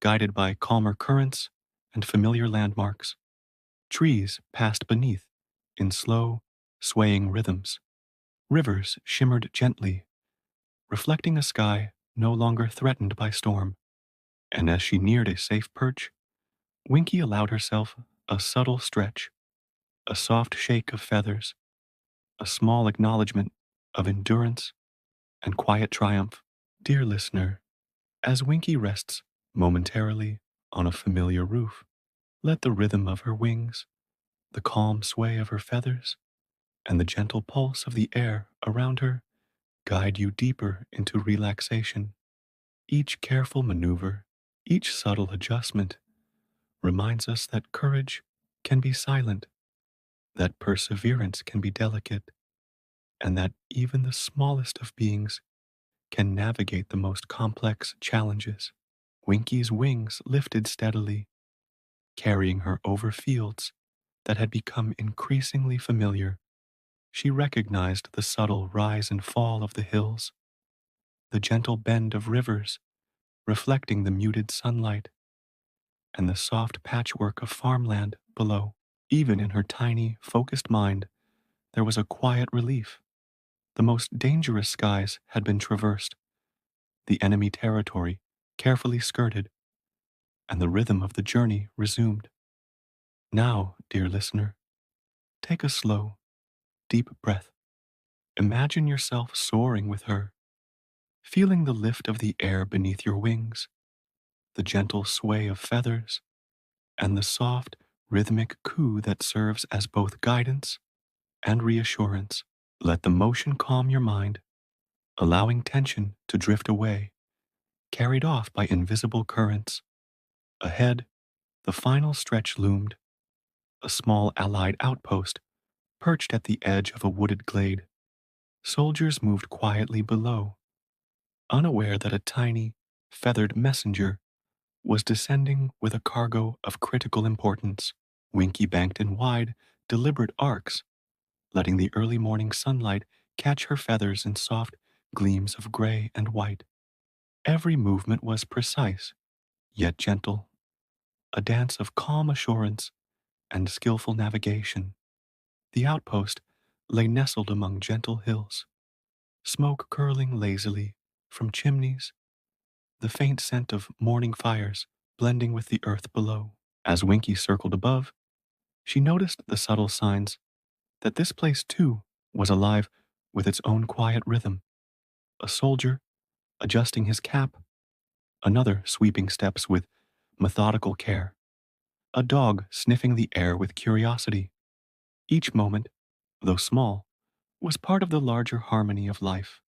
guided by calmer currents and familiar landmarks. Trees passed beneath in slow, swaying rhythms. Rivers shimmered gently, reflecting a sky no longer threatened by storm. And as she neared a safe perch, Winkie allowed herself a subtle stretch, a soft shake of feathers, a small acknowledgement of endurance and quiet triumph. Dear listener, as Winkie rests momentarily on a familiar roof, let the rhythm of her wings, the calm sway of her feathers, and the gentle pulse of the air around her guide you deeper into relaxation. Each careful maneuver, each subtle adjustment reminds us that courage can be silent, that perseverance can be delicate, and that even the smallest of beings can navigate the most complex challenges. Winkie's wings lifted steadily, carrying her over fields that had become increasingly familiar. She recognized the subtle rise and fall of the hills, the gentle bend of rivers reflecting the muted sunlight, and the soft patchwork of farmland below. Even in her tiny, focused mind, there was a quiet relief. The most dangerous skies had been traversed, the enemy territory carefully skirted, and the rhythm of the journey resumed. Now, dear listener, take a slow, deep breath. Imagine yourself soaring with her, feeling the lift of the air beneath your wings, the gentle sway of feathers, and the soft, rhythmic coo that serves as both guidance and reassurance. Let the motion calm your mind, allowing tension to drift away, carried off by invisible currents. Ahead, the final stretch loomed, a small Allied outpost perched at the edge of a wooded glade. Soldiers moved quietly below, unaware that a tiny, feathered messenger was descending with a cargo of critical importance. Winkie banked in wide, deliberate arcs, letting the early morning sunlight catch her feathers in soft gleams of gray and white. Every movement was precise, yet gentle, a dance of calm assurance and skillful navigation. The outpost lay nestled among gentle hills, smoke curling lazily from chimneys, the faint scent of morning fires blending with the earth below. As Winkie circled above, she noticed the subtle signs that this place too was alive with its own quiet rhythm. A soldier adjusting his cap, another sweeping steps with methodical care, a dog sniffing the air with curiosity. Each moment, though small, was part of the larger harmony of life,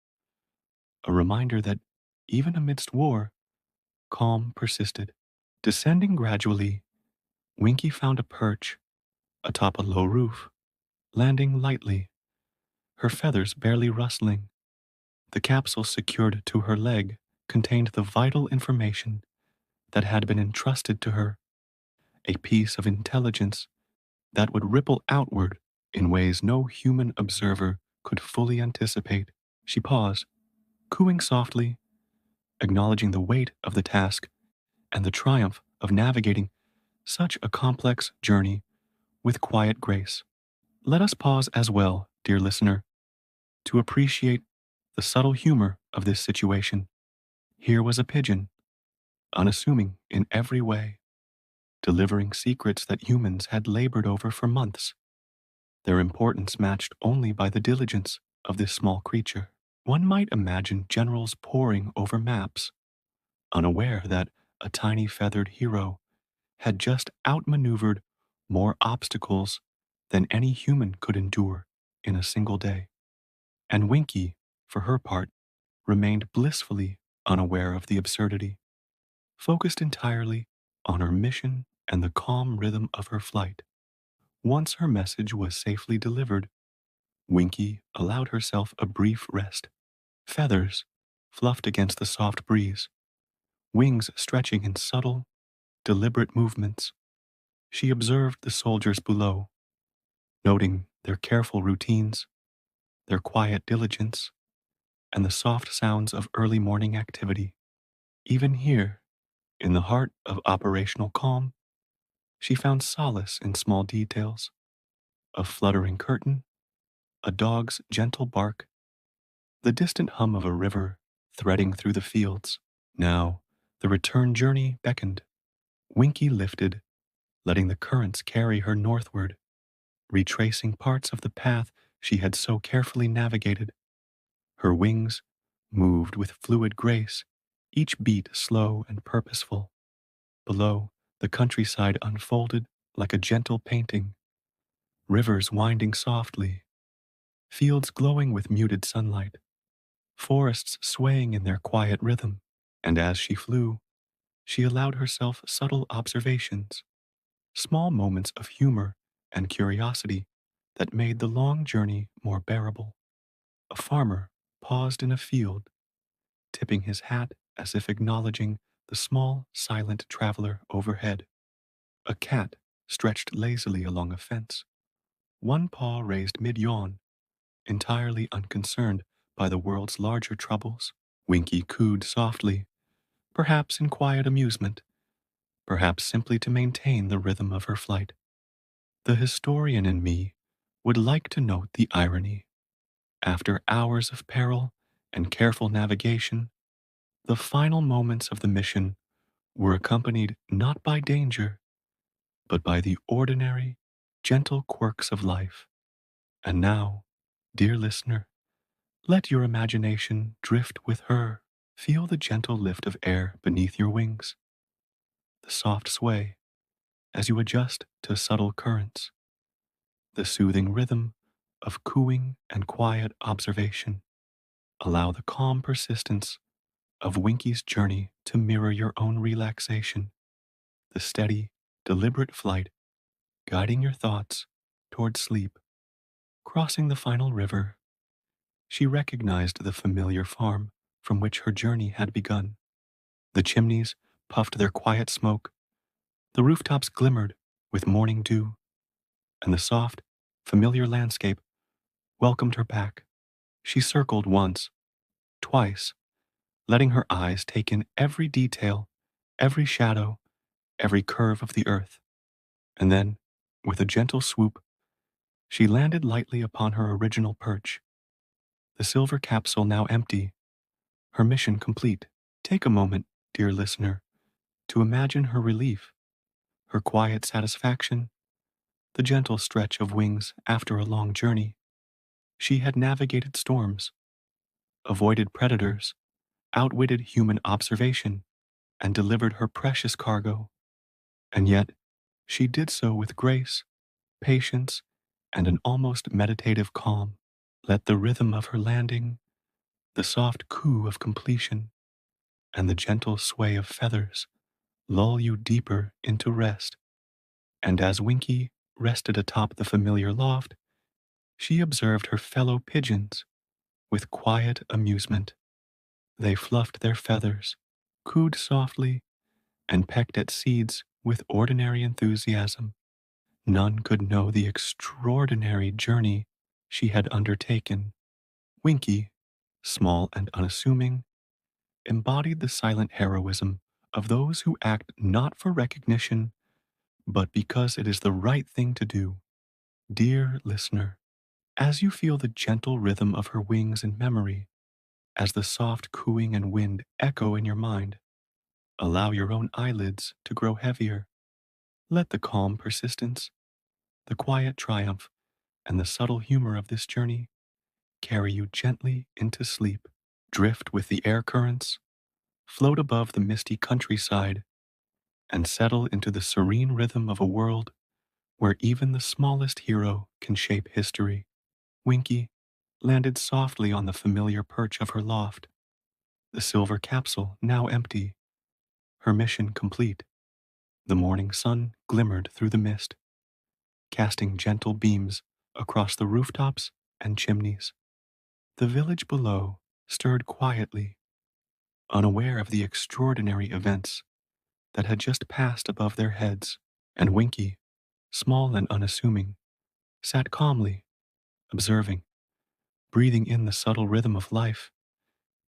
a reminder that even amidst war, calm persisted. Descending gradually, Winkie found a perch atop a low roof, landing lightly, her feathers barely rustling. The capsule secured to her leg contained the vital information that had been entrusted to her, a piece of intelligence that would ripple outward in ways no human observer could fully anticipate. She paused, cooing softly, acknowledging the weight of the task and the triumph of navigating such a complex journey with quiet grace. Let us pause as well, dear listener, to appreciate the subtle humor of this situation. Here was a pigeon, unassuming in every way, delivering secrets that humans had labored over for months, their importance matched only by the diligence of this small creature. One might imagine generals poring over maps, unaware that a tiny feathered hero had just outmaneuvered more obstacles than any human could endure in a single day. And Winkie, for her part, remained blissfully unaware of the absurdity, focused entirely on her mission and the calm rhythm of her flight. Once her message was safely delivered, Winkie allowed herself a brief rest. Feathers fluffed against the soft breeze, wings stretching in subtle, deliberate movements. She observed the soldiers below, noting their careful routines, their quiet diligence, and the soft sounds of early morning activity. Even here, in the heart of operational calm, she found solace in small details: a fluttering curtain, a dog's gentle bark, the distant hum of a river threading through the fields. Now, the return journey beckoned. Winkie lifted, letting the currents carry her northward, retracing parts of the path she had so carefully navigated. Her wings moved with fluid grace, each beat slow and purposeful. Below, the countryside unfolded like a gentle painting, rivers winding softly, fields glowing with muted sunlight, forests swaying in their quiet rhythm. And as she flew, she allowed herself subtle observations, small moments of humor and curiosity that made the long journey more bearable. A farmer paused in a field, tipping his hat as if acknowledging the small, silent traveler overhead. A cat stretched lazily along a fence, one paw raised mid-yawn, entirely unconcerned by the world's larger troubles. Winkie cooed softly, perhaps in quiet amusement, perhaps simply to maintain the rhythm of her flight. The historian in me would like to note the irony. After hours of peril and careful navigation, the final moments of the mission were accompanied not by danger, but by the ordinary, gentle quirks of life. And now, dear listener, let your imagination drift with her. Feel the gentle lift of air beneath your wings, the soft sway as you adjust to subtle currents, the soothing rhythm of cooing and quiet observation. Allow the calm persistence of Winkie's journey to mirror your own relaxation, the steady, deliberate flight guiding your thoughts toward sleep. Crossing the final river, she recognized the familiar farm from which her journey had begun. The chimneys puffed their quiet smoke, the rooftops glimmered with morning dew, and the soft, familiar landscape welcomed her back. She circled once, twice, letting her eyes take in every detail, every shadow, every curve of the earth. And then, with a gentle swoop, she landed lightly upon her original perch, the silver capsule now empty, her mission complete. Take a moment, dear listener, to imagine her relief, her quiet satisfaction, the gentle stretch of wings after a long journey. She had navigated storms, avoided predators, outwitted human observation, and delivered her precious cargo. And yet, she did so with grace, patience, and an almost meditative calm. Let the rhythm of her landing, the soft coo of completion, and the gentle sway of feathers lull you deeper into rest. And as Winkie rested atop the familiar loft, she observed her fellow pigeons with quiet amusement. They fluffed their feathers, cooed softly, and pecked at seeds with ordinary enthusiasm. None could know the extraordinary journey she had undertaken. Winkie, small and unassuming, embodied the silent heroism of those who act not for recognition, but because it is the right thing to do. Dear listener, as you feel the gentle rhythm of her wings in memory, as the soft cooing and wind echo in your mind, allow your own eyelids to grow heavier. Let the calm persistence, the quiet triumph, and the subtle humor of this journey carry you gently into sleep. Drift with the air currents, float above the misty countryside, and settle into the serene rhythm of a world where even the smallest hero can shape history. Winkie landed softly on the familiar perch of her loft, the silver capsule now empty, her mission complete. The morning sun glimmered through the mist, casting gentle beams across the rooftops and chimneys. The village below stirred quietly, unaware of the extraordinary events that had just passed above their heads, and Winkie, small and unassuming, sat calmly, observing, breathing in the subtle rhythm of life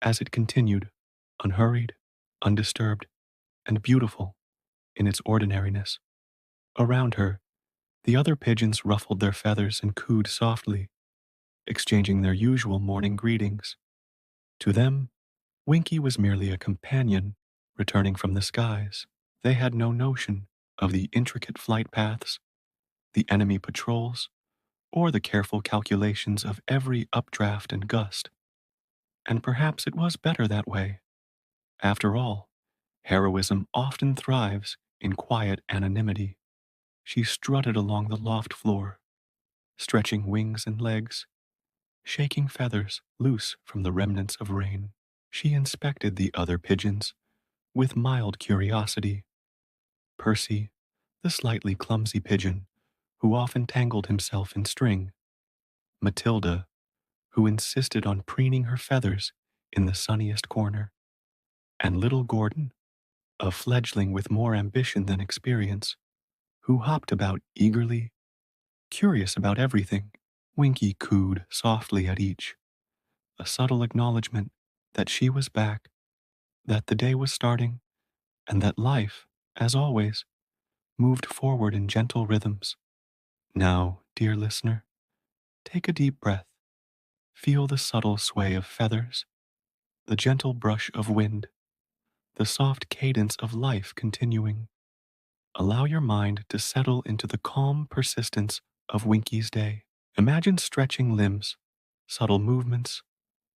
as it continued, unhurried, undisturbed, and beautiful in its ordinariness. Around her, the other pigeons ruffled their feathers and cooed softly, exchanging their usual morning greetings. To them, Winkie was merely a companion returning from the skies. They had no notion of the intricate flight paths, the enemy patrols, or the careful calculations of every updraft and gust. And perhaps it was better that way. After all, heroism often thrives in quiet anonymity. She strutted along the loft floor, stretching wings and legs, shaking feathers loose from the remnants of rain. She inspected the other pigeons with mild curiosity. Percy, the slightly clumsy pigeon, who often tangled himself in string. Matilda, who insisted on preening her feathers in the sunniest corner. And little Gordon, a fledgling with more ambition than experience, who hopped about eagerly, curious about everything. Winkie cooed softly at each, a subtle acknowledgement that she was back, that the day was starting, and that life, as always, moved forward in gentle rhythms. Now, dear listener, take a deep breath. Feel the subtle sway of feathers, the gentle brush of wind, the soft cadence of life continuing. Allow your mind to settle into the calm persistence of Winkie's day. Imagine stretching limbs, subtle movements,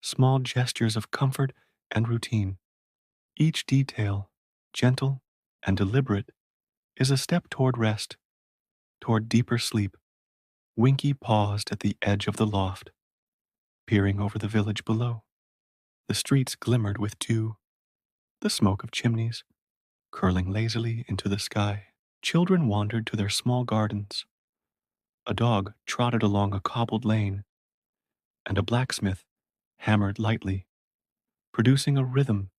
small gestures of comfort and routine. Each detail, gentle and deliberate, is a step toward rest, toward deeper sleep. Winkie paused at the edge of the loft, peering over the village below. The streets glimmered with dew, the smoke of chimneys curling lazily into the sky. Children wandered to their small gardens. A dog trotted along a cobbled lane, and a blacksmith hammered lightly, producing a rhythm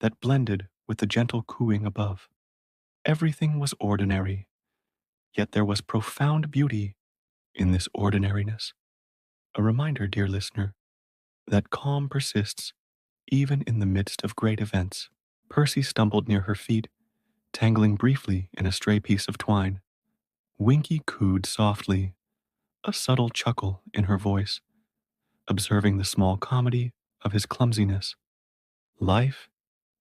that blended with the gentle cooing above. Everything was ordinary, yet there was profound beauty in this ordinariness. A reminder, dear listener, that calm persists even in the midst of great events. Percy stumbled near her feet, tangling briefly in a stray piece of twine. Winkie cooed softly, a subtle chuckle in her voice, observing the small comedy of his clumsiness. Life,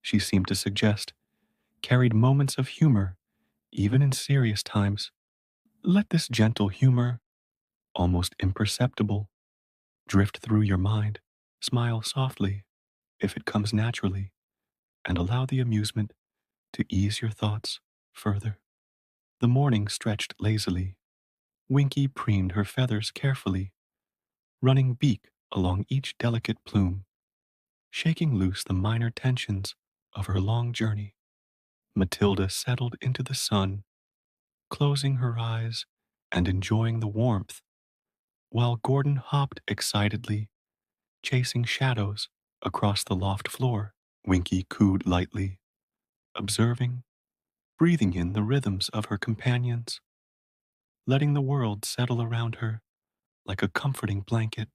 she seemed to suggest, carried moments of humor even in serious times. Let this gentle humor, almost imperceptible, drift through your mind. Smile softly if it comes naturally, and allow the amusement to ease your thoughts further. The morning stretched lazily. Winkie preened her feathers carefully, running beak along each delicate plume, shaking loose the minor tensions of her long journey. Matilda settled into the sun, closing her eyes and enjoying the warmth, while Gordon hopped excitedly, chasing shadows across the loft floor. Winkie cooed lightly, observing, breathing in the rhythms of her companions, letting the world settle around her like a comforting blanket.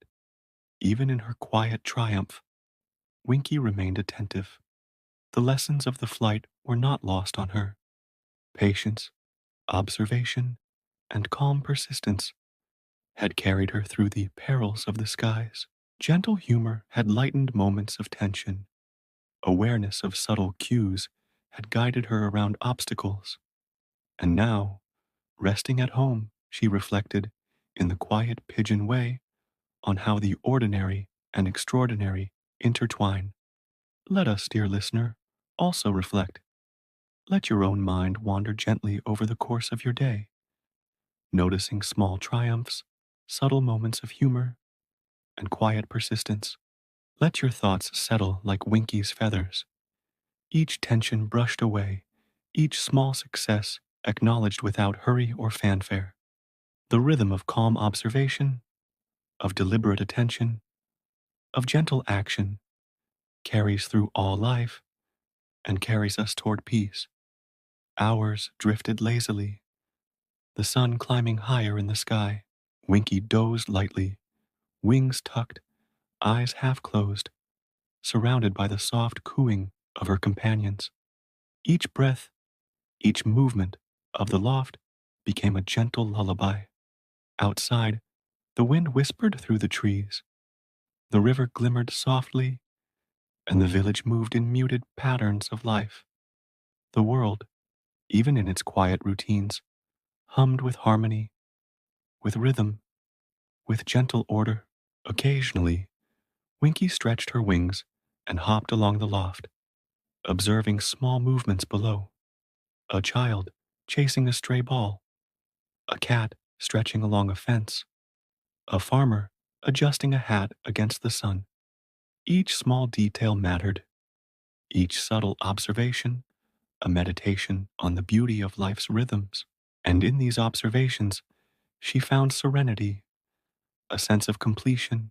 Even in her quiet triumph, Winkie remained attentive. The lessons of the flight were not lost on her. Patience, observation, and calm persistence had carried her through the perils of the skies. Gentle humor had lightened moments of tension. Awareness of subtle cues had guided her around obstacles. And now, resting at home, she reflected, in the quiet pigeon way, on how the ordinary and extraordinary intertwine. Let us, dear listener, also reflect. Let your own mind wander gently over the course of your day, noticing small triumphs, subtle moments of humor, and quiet persistence. Let your thoughts settle like Winkie's feathers, each tension brushed away, each small success acknowledged without hurry or fanfare. The rhythm of calm observation, of deliberate attention, of gentle action carries through all life and carries us toward peace. Hours drifted lazily, the sun climbing higher in the sky. Winkie dozed lightly, wings tucked, eyes half closed, surrounded by the soft cooing of her companions. Each breath, each movement of the loft became a gentle lullaby. Outside, the wind whispered through the trees, the river glimmered softly, and the village moved in muted patterns of life. The world, even in its quiet routines, hummed with harmony, with rhythm, with gentle order. Occasionally, Winkie stretched her wings and hopped along the loft, observing small movements below. A child chasing a stray ball, a cat stretching along a fence, a farmer adjusting a hat against the sun. Each small detail mattered, each subtle observation a meditation on the beauty of life's rhythms. And in these observations, she found serenity, a sense of completion,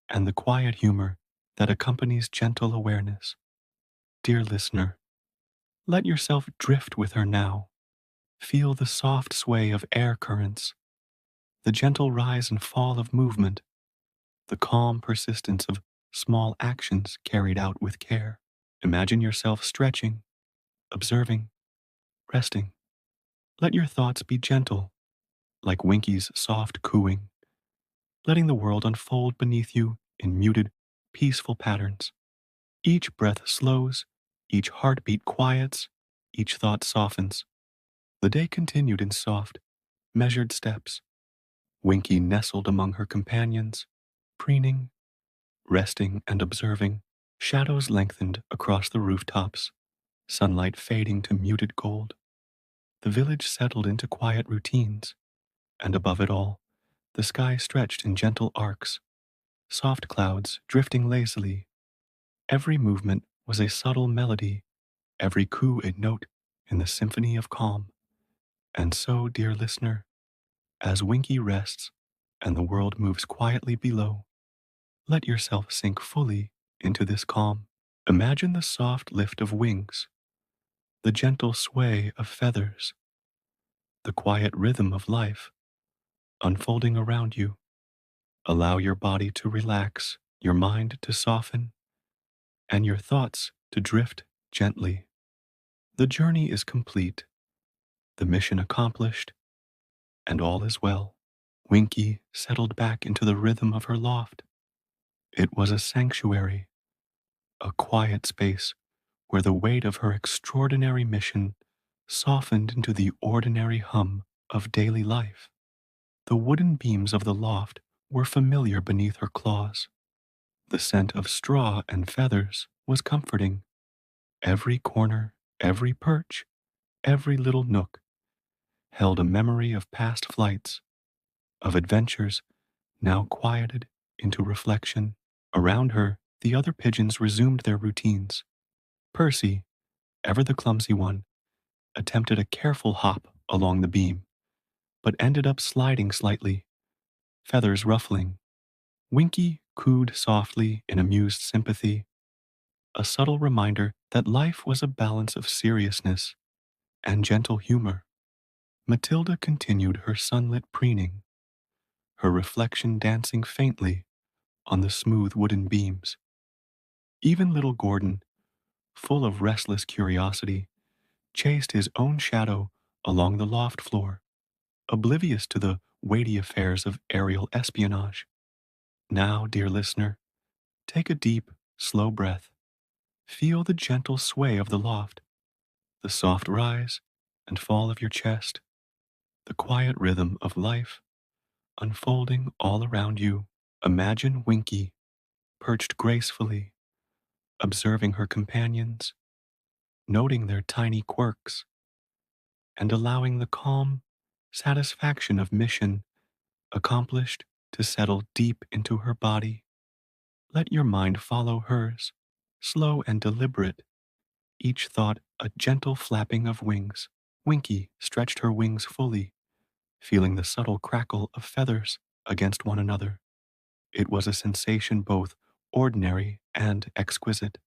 and the quiet humor that accompanies gentle awareness. Dear listener, let yourself drift with her now. Feel the soft sway of air currents, the gentle rise and fall of movement, the calm persistence of small actions carried out with care. Imagine yourself stretching, observing, resting. Let your thoughts be gentle, like Winkie's soft cooing, letting the world unfold beneath you in muted, peaceful patterns. Each breath slows, each heartbeat quiets, each thought softens. The day continued in soft, measured steps. Winkie nestled among her companions, preening, resting, and observing. Shadows lengthened across the rooftops, sunlight fading to muted gold. The village settled into quiet routines, and above it all, the sky stretched in gentle arcs, soft clouds drifting lazily, Every movement was a subtle melody, every coo a note in the symphony of calm. And so, dear listener, as Winkie rests and the world moves quietly below, let yourself sink fully into this calm. Imagine the soft lift of wings, the gentle sway of feathers, the quiet rhythm of life unfolding around you. Allow your body to relax, your mind to soften, and your thoughts to drift gently. The journey is complete, the mission accomplished, and all is well. Winkie settled back into the rhythm of her loft. It was a sanctuary, a quiet space where the weight of her extraordinary mission softened into the ordinary hum of daily life. The wooden beams of the loft were familiar beneath her claws. The scent of straw and feathers was comforting. Every corner, every perch, every little nook held a memory of past flights, of adventures now quieted into reflection. Around her, the other pigeons resumed their routines. Percy, ever the clumsy one, attempted a careful hop along the beam, but ended up sliding slightly, feathers ruffling. Winkie cooed softly in amused sympathy, a subtle reminder that life was a balance of seriousness and gentle humor. Matilda continued her sunlit preening, her reflection dancing faintly on the smooth wooden beams. Even little Gordon, full of restless curiosity, chased his own shadow along the loft floor, oblivious to the weighty affairs of aerial espionage. Now, dear listener, take a deep, slow breath. Feel the gentle sway of the loft, the soft rise and fall of your chest, the quiet rhythm of life unfolding all around you. Imagine Winkie perched gracefully, observing her companions, noting their tiny quirks, and allowing the calm satisfaction of mission accomplished to settle deep into her body. Let your mind follow hers, slow and deliberate, each thought a gentle flapping of wings. Winkie stretched her wings fully, feeling the subtle crackle of feathers against one another. It was a sensation both ordinary and exquisite,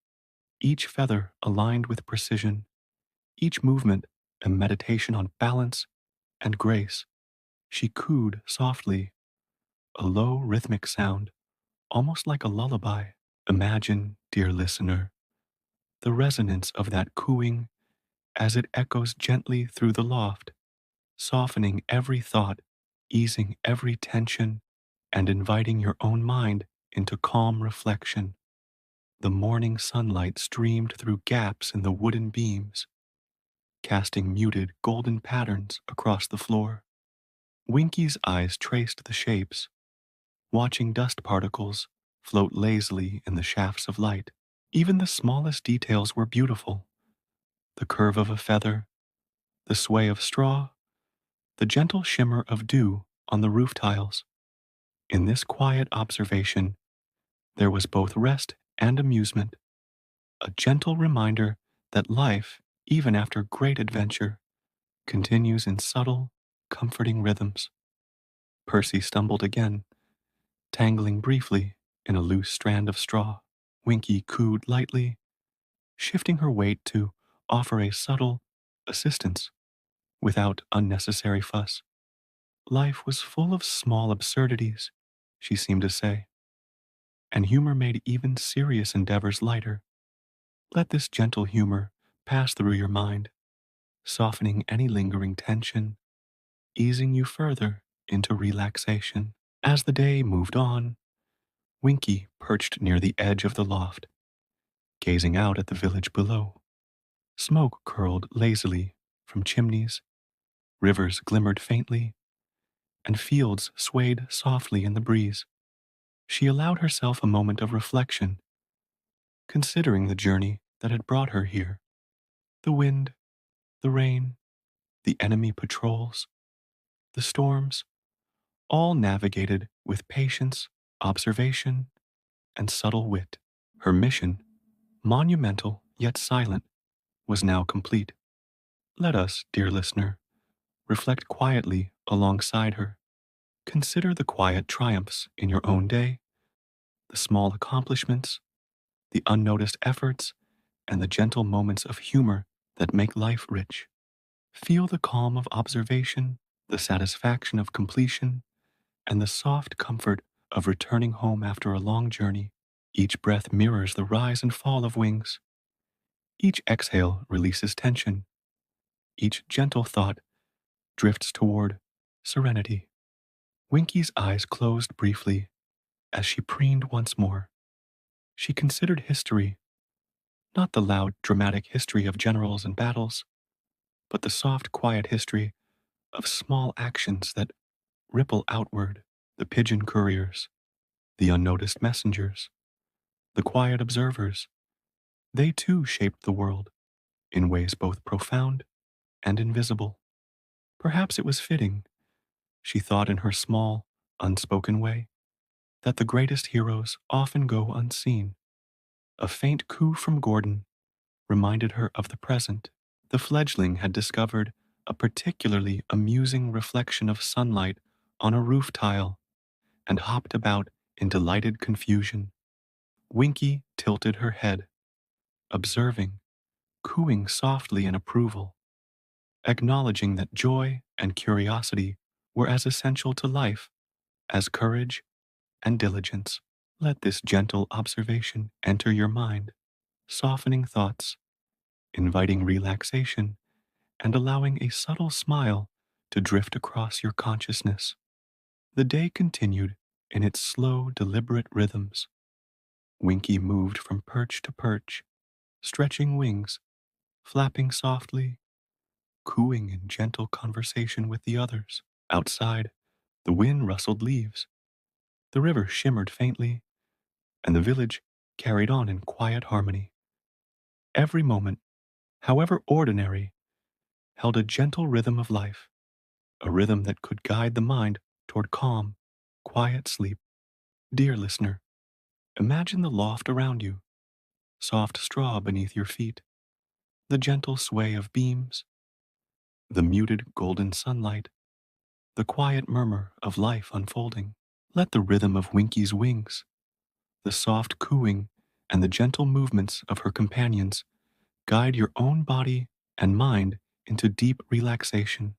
each feather aligned with precision, each movement a meditation on balance and grace. She cooed softly, a low rhythmic sound, almost like a lullaby. Imagine, dear listener, the resonance of that cooing as it echoes gently through the loft, softening every thought, easing every tension, and inviting your own mind into calm reflection. The morning sunlight streamed through gaps in the wooden beams, casting muted golden patterns across the floor. Winkie's eyes traced the shapes, watching dust particles float lazily in the shafts of light. Even the smallest details were beautiful. The curve of a feather, the sway of straw, the gentle shimmer of dew on the roof tiles. In this quiet observation, there was both rest and amusement, a gentle reminder that life, even after great adventure, continues in subtle, comforting rhythms. Percy stumbled again, tangling briefly in a loose strand of straw. Winkie cooed lightly, shifting her weight to offer a subtle assistance without unnecessary fuss. Life was full of small absurdities, she seemed to say, and humor made even serious endeavors lighter. Let this gentle humor pass through your mind, softening any lingering tension, easing you further into relaxation. As the day moved on, Winkie perched near the edge of the loft, gazing out at the village below. Smoke curled lazily from chimneys, rivers glimmered faintly, and fields swayed softly in the breeze. She allowed herself a moment of reflection, considering the journey that had brought her here. The wind, the rain, the enemy patrols, the storms, all navigated with patience, observation, and subtle wit. Her mission monumental yet silent, was now complete. Let us, dear listener, reflect quietly alongside her. Consider the quiet triumphs in your own day, the small accomplishments, the unnoticed efforts, and the gentle moments of humor that make life rich. Feel the calm of observation, the satisfaction of completion, and the soft comfort of returning home after a long journey. Each breath mirrors the rise and fall of wings. Each exhale releases tension. Each gentle thought drifts toward serenity. Winkie's eyes closed briefly as she preened once more. She considered history, not the loud, dramatic history of generals and battles, but the soft, quiet history of small actions that ripple outward: the pigeon couriers, the unnoticed messengers, the quiet observers. They too shaped the world in ways both profound and invisible. Perhaps it was fitting, she thought in her small, unspoken way, that the greatest heroes often go unseen. A faint coo from Gordon reminded her of the present. The fledgling had discovered a particularly amusing reflection of sunlight on a roof tile and hopped about in delighted confusion. Winkie tilted her head, observing, cooing softly in approval, acknowledging that joy and curiosity were as essential to life as courage and diligence. Let this gentle observation enter your mind, softening thoughts, inviting relaxation, and allowing a subtle smile to drift across your consciousness. The day continued in its slow, deliberate rhythms. Winkie moved from perch to perch, stretching wings, flapping softly, cooing in gentle conversation with the others. Outside, the wind rustled leaves, the river shimmered faintly, and the village carried on in quiet harmony. Every moment, however ordinary, held a gentle rhythm of life, a rhythm that could guide the mind toward calm, quiet sleep. Dear listener, imagine the loft around you, soft straw beneath your feet, the gentle sway of beams, the muted golden sunlight, the quiet murmur of life unfolding. Let the rhythm of Winkie's wings, the soft cooing, and the gentle movements of her companions guide your own body and mind into deep relaxation.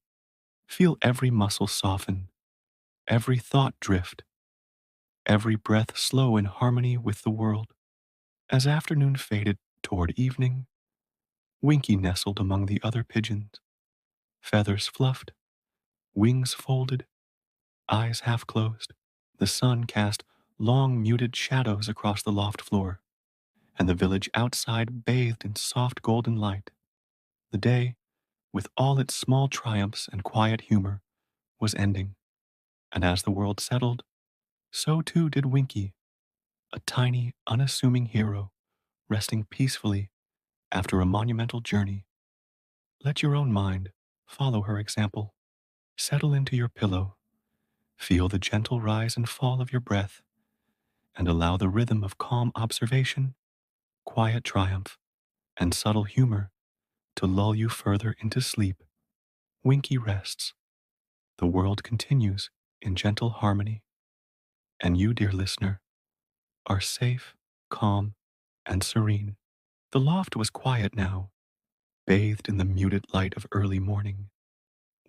Feel every muscle soften, every thought drift, every breath slow in harmony with the world. As afternoon faded toward evening, Winkie nestled among the other pigeons, feathers fluffed, wings folded, eyes half closed. The sun cast long muted shadows across the loft floor, and the village outside bathed in soft golden light. The day, with all its small triumphs and quiet humor, was ending, and as the world settled, so too did Winkie, a tiny, unassuming hero, resting peacefully after a monumental journey. Let your own mind follow her example. Settle into your pillow, feel the gentle rise and fall of your breath, and allow the rhythm of calm observation, quiet triumph, and subtle humor to lull you further into sleep. Winkie rests. The world continues in gentle harmony. And you, dear listener, are safe, calm, and serene. The loft was quiet now, bathed in the muted light of early morning.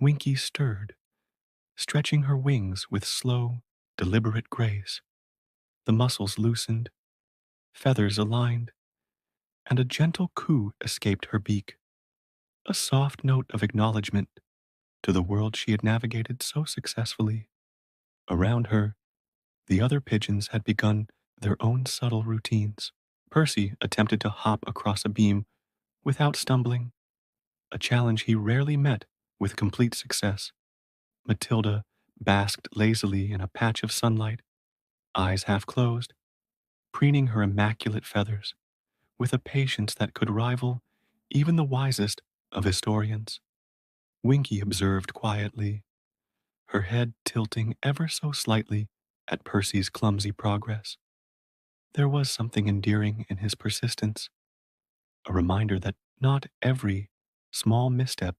Winkie stirred, stretching her wings with slow, deliberate grace. The muscles loosened, feathers aligned, and a gentle coo escaped her beak, a soft note of acknowledgement to the world she had navigated so successfully. Around her, the other pigeons had begun their own subtle routines. Percy attempted to hop across a beam without stumbling, a challenge he rarely met with complete success. Matilda basked lazily in a patch of sunlight, eyes half closed, preening her immaculate feathers with a patience that could rival even the wisest of historians. Winkie observed quietly, her head tilting ever so slightly at Percy's clumsy progress. There was something endearing in his persistence, a reminder that not every small misstep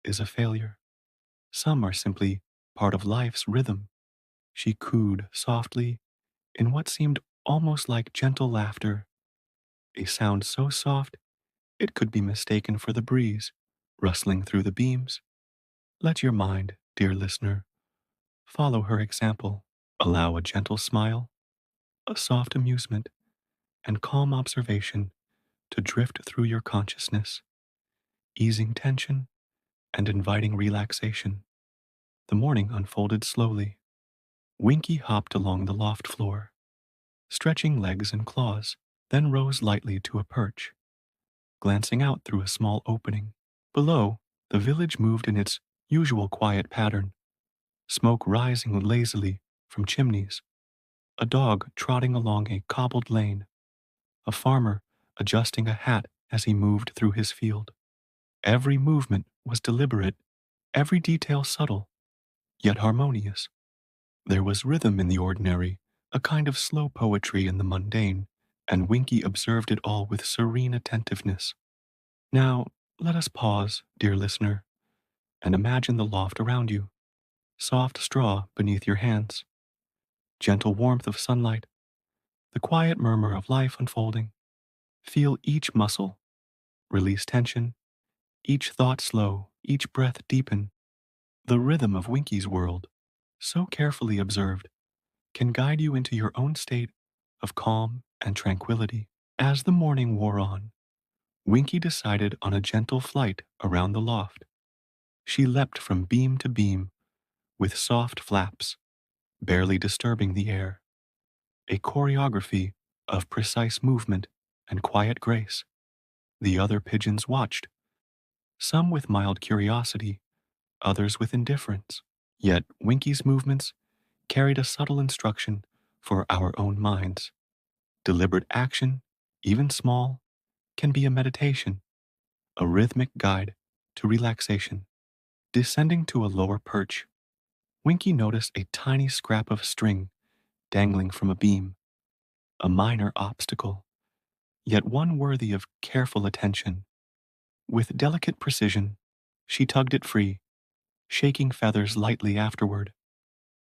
is a failure. Some are simply part of life's rhythm. She cooed softly in what seemed almost like gentle laughter, a sound so soft it could be mistaken for the breeze rustling through the beams. Let your mind, dear listener, follow her example. Allow a gentle smile, a soft amusement, and calm observation to drift through your consciousness, easing tension and inviting relaxation. The morning unfolded slowly. Winkie hopped along the loft floor, stretching legs and claws, then rose lightly to a perch, glancing out through a small opening. Below, the village moved in its usual quiet pattern, smoke rising lazily from chimneys, a dog trotting along a cobbled lane, a farmer adjusting a hat as he moved through his field. Every movement was deliberate, every detail subtle, yet harmonious. There was rhythm in the ordinary, a kind of slow poetry in the mundane, and Winkie observed it all with serene attentiveness. Now, let us pause, dear listener, and imagine the loft around you, soft straw beneath your hands, gentle warmth of sunlight, the quiet murmur of life unfolding. Feel each muscle, release tension, each thought slow, each breath deepen. The rhythm of Winkie's world, so carefully observed, can guide you into your own state of calm and tranquility. As the morning wore on, Winkie decided on a gentle flight around the loft. She leapt from beam to beam with soft flaps, barely disturbing the air, a choreography of precise movement and quiet grace. The other pigeons watched, some with mild curiosity, others with indifference. Yet Winkie's movements carried a subtle instruction for our own minds. Deliberate action, even small, can be a meditation, a rhythmic guide to relaxation. Descending to a lower perch, Winkie noticed a tiny scrap of string dangling from a beam, a minor obstacle, yet one worthy of careful attention. With delicate precision, she tugged it free, shaking feathers lightly afterward.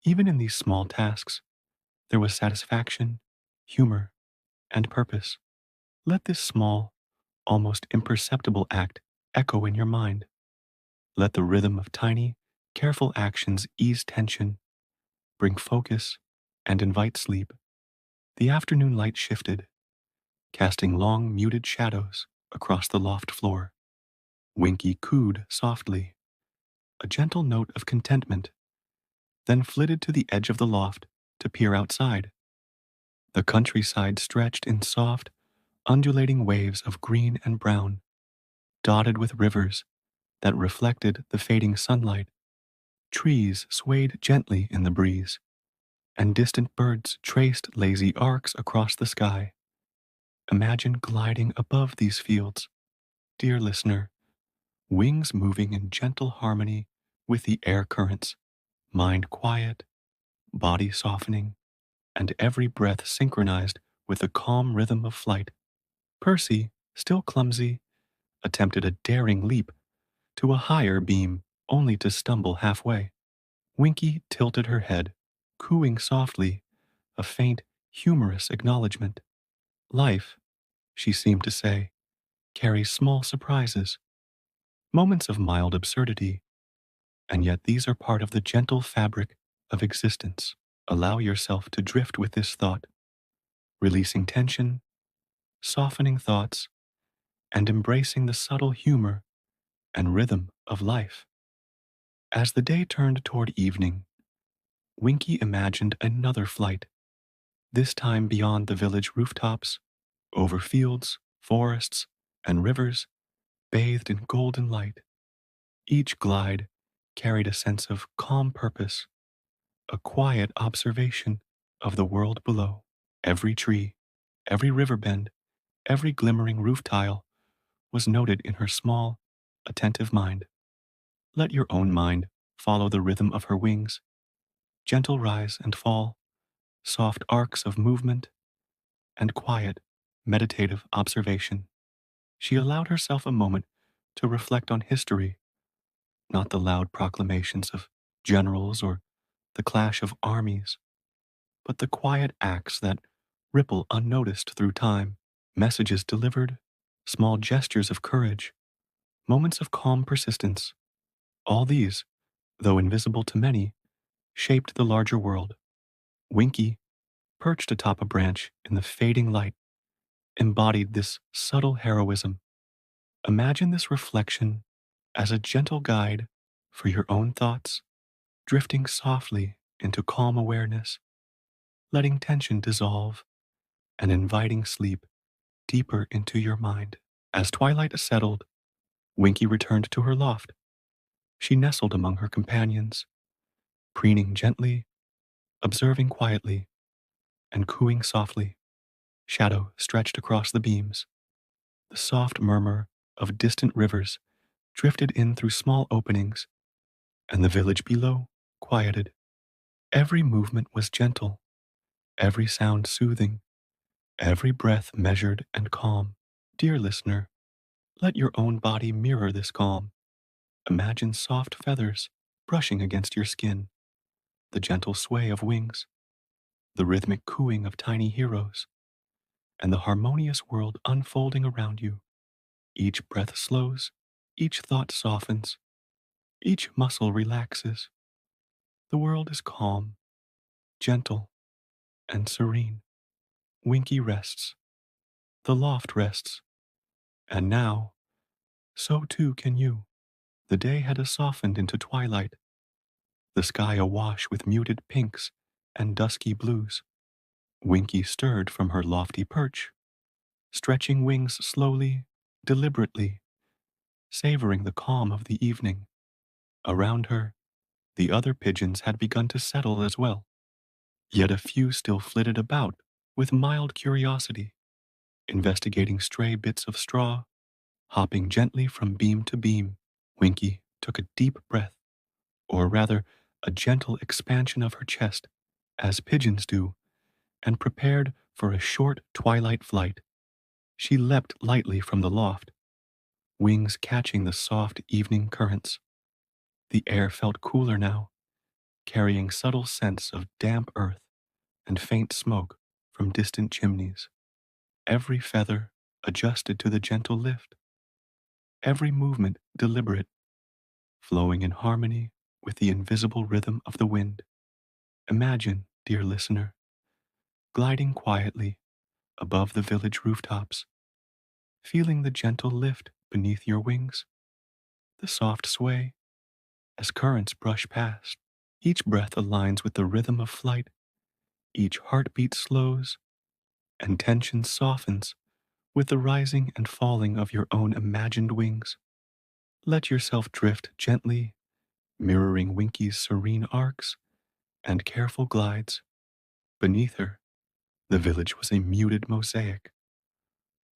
Even in these small tasks, there was satisfaction, humor, and purpose. Let this small, almost imperceptible act echo in your mind. Let the rhythm of tiny, careful actions ease tension, bring focus, and invite sleep. The afternoon light shifted, casting long, muted shadows across the loft floor. Winkie cooed softly, a gentle note of contentment, then flitted to the edge of the loft to peer outside. The countryside stretched in soft, undulating waves of green and brown, dotted with rivers that reflected the fading sunlight. Trees swayed gently in the breeze, and distant birds traced lazy arcs across the sky. Imagine gliding above these fields, dear listener, wings moving in gentle harmony with the air currents, mind quiet, body softening, and every breath synchronized with the calm rhythm of flight. Percy, still clumsy, attempted a daring leap to a higher beam only to stumble halfway. Winkie tilted her head, cooing softly, a faint, humorous acknowledgement. Life, she seemed to say, carries small surprises, moments of mild absurdity, and yet these are part of the gentle fabric of existence. Allow yourself to drift with this thought, releasing tension, softening thoughts, and embracing the subtle humor and rhythm of life. As the day turned toward evening, Winkie imagined another flight, this time beyond the village rooftops, over fields, forests, and rivers bathed in golden light. Each glide carried a sense of calm purpose, a quiet observation of the world below. Every tree, every river bend, every glimmering roof tile was noted in her small, attentive mind. Let your own mind follow the rhythm of her wings, gentle rise and fall, soft arcs of movement, and quiet, meditative observation. She allowed herself a moment to reflect on history, not the loud proclamations of generals or the clash of armies, but the quiet acts that ripple unnoticed through time, messages delivered, small gestures of courage, moments of calm persistence. All these, though invisible to many, shaped the larger world. Winkie, perched atop a branch in the fading light, embodied this subtle heroism. Imagine this reflection as a gentle guide for your own thoughts, drifting softly into calm awareness, letting tension dissolve and inviting sleep deeper into your mind. As twilight settled, Winkie returned to her loft. She nestled among her companions, preening gently, observing quietly, and cooing softly. Shadow stretched across the beams. The soft murmur of distant rivers drifted in through small openings, and the village below quieted. Every movement was gentle, every sound soothing, every breath measured and calm. Dear listener, let your own body mirror this calm. Imagine soft feathers brushing against your skin, the gentle sway of wings, the rhythmic cooing of tiny heroes, and the harmonious world unfolding around you. Each breath slows, each thought softens, each muscle relaxes. The world is calm, gentle, and serene. Winkie rests, the loft rests, and now, so too can you. The day had softened into twilight, the sky awash with muted pinks and dusky blues. Winkie stirred from her lofty perch, stretching wings slowly, deliberately, savoring the calm of the evening. Around her, the other pigeons had begun to settle as well, yet a few still flitted about with mild curiosity, investigating stray bits of straw, hopping gently from beam to beam. Winkie took a deep breath, or rather, a gentle expansion of her chest, as pigeons do, and prepared for a short twilight flight. She leapt lightly from the loft, wings catching the soft evening currents. The air felt cooler now, carrying subtle scents of damp earth and faint smoke from distant chimneys. Every feather adjusted to the gentle lift, every movement deliberate, flowing in harmony with the invisible rhythm of the wind. Imagine, dear listener, gliding quietly above the village rooftops, feeling the gentle lift beneath your wings, the soft sway as currents brush past. Each breath aligns with the rhythm of flight, each heartbeat slows, and tension softens with the rising and falling of your own imagined wings. Let yourself drift gently, mirroring Winkie's serene arcs and careful glides. Beneath her, the village was a muted mosaic,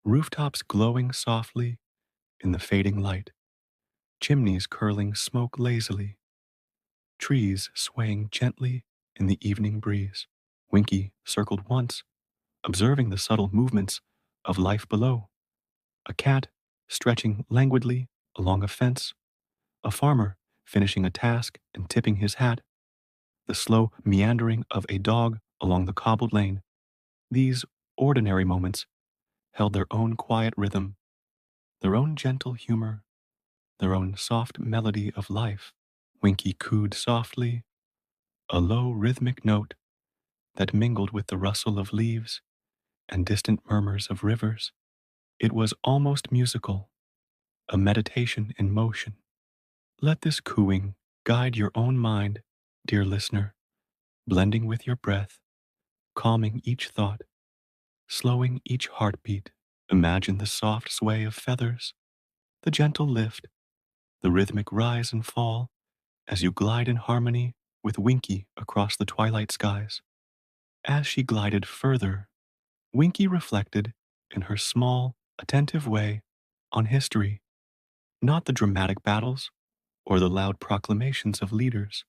rooftops glowing softly in the fading light, chimneys curling smoke lazily, trees swaying gently in the evening breeze. Winkie circled once, observing the subtle movements of life below. A cat stretching languidly along a fence, a farmer finishing a task and tipping his hat, the slow meandering of a dog along the cobbled lane. These ordinary moments held their own quiet rhythm, their own gentle humor, their own soft melody of life. Winkie cooed softly, a low rhythmic note that mingled with the rustle of leaves and distant murmurs of rivers. It was almost musical, a meditation in motion. Let this cooing guide your own mind, dear listener, blending with your breath, calming each thought, slowing each heartbeat. Imagine the soft sway of feathers, the gentle lift, the rhythmic rise and fall as you glide in harmony with Winkie across the twilight skies. As she glided further, Winkie reflected in her small, attentive way on history, not the dramatic battles or the loud proclamations of leaders,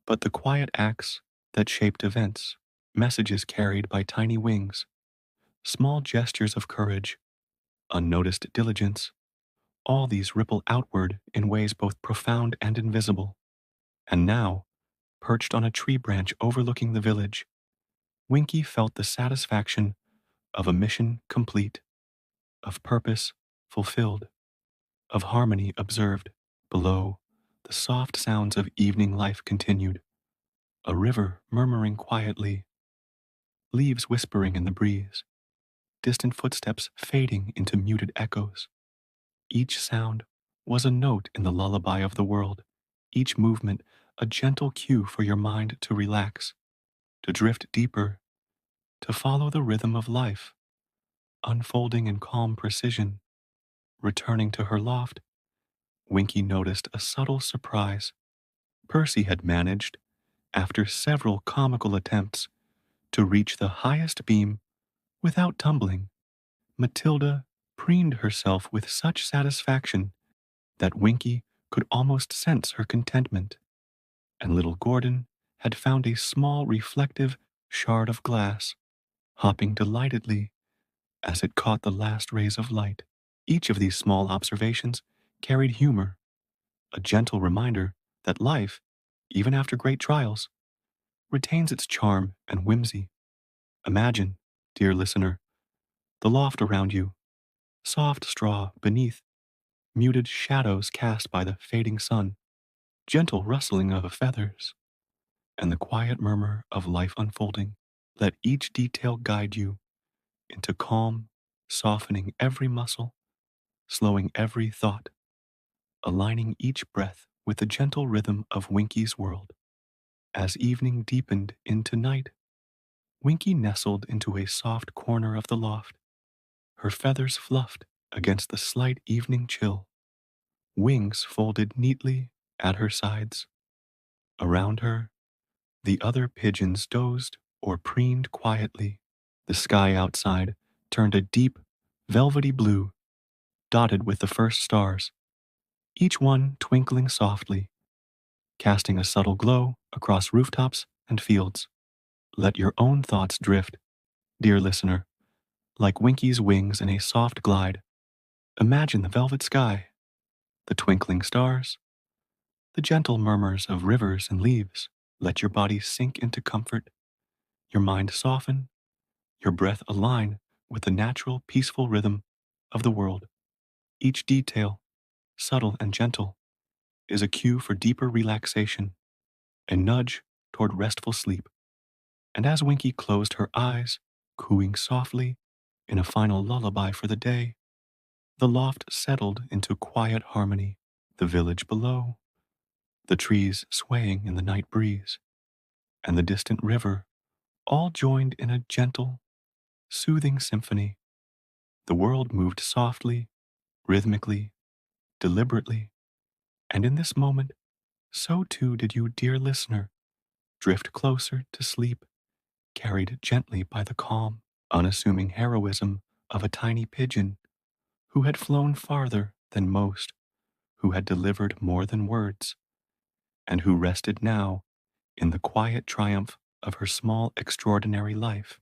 but the quiet acts that shaped events, messages carried by tiny wings, small gestures of courage, unnoticed diligence, all these ripple outward in ways both profound and invisible. And now, perched on a tree branch overlooking the village, Winkie felt the satisfaction of a mission complete, of purpose fulfilled, of harmony observed. Below, the soft sounds of evening life continued, a river murmuring quietly, leaves whispering in the breeze, distant footsteps fading into muted echoes. Each sound was a note in the lullaby of the world, each movement a gentle cue for your mind to relax, to drift deeper, to follow the rhythm of life, unfolding in calm precision. Returning to her loft, Winkie noticed a subtle surprise. Percy had managed, after several comical attempts, to reach the highest beam without tumbling. Matilda preened herself with such satisfaction that Winkie could almost sense her contentment, and little Gordon had found a small reflective shard of glass, hopping delightedly as it caught the last rays of light. Each of these small observations carried humor, a gentle reminder that life, even after great trials, retains its charm and whimsy. Imagine, dear listener, the loft around you, soft straw beneath, muted shadows cast by the fading sun, gentle rustling of feathers, and the quiet murmur of life unfolding. Let each detail guide you into calm, softening every muscle, slowing every thought, aligning each breath with the gentle rhythm of Winkie's world. As evening deepened into night, Winkie nestled into a soft corner of the loft, her feathers fluffed against the slight evening chill, wings folded neatly at her sides. Around her, the other pigeons dozed or preened quietly. The sky outside turned a deep, velvety blue, dotted with the first stars, each one twinkling softly, casting a subtle glow across rooftops and fields. Let your own thoughts drift, dear listener, like Winkie's wings in a soft glide. Imagine the velvet sky, the twinkling stars, the gentle murmurs of rivers and leaves. Let your body sink into comfort, your mind soften, your breath align with the natural, peaceful rhythm of the world. Each detail, subtle and gentle, is a cue for deeper relaxation, a nudge toward restful sleep. And as Winkie closed her eyes, cooing softly in a final lullaby for the day, the loft settled into quiet harmony. The village below, the trees swaying in the night breeze, and the distant river all joined in a gentle, soothing symphony. The world moved softly, rhythmically, deliberately, and in this moment, so too did you, dear listener, drift closer to sleep, carried gently by the calm, unassuming heroism of a tiny pigeon who had flown farther than most, who had delivered more than words, and who rested now in the quiet triumph of her small, extraordinary life.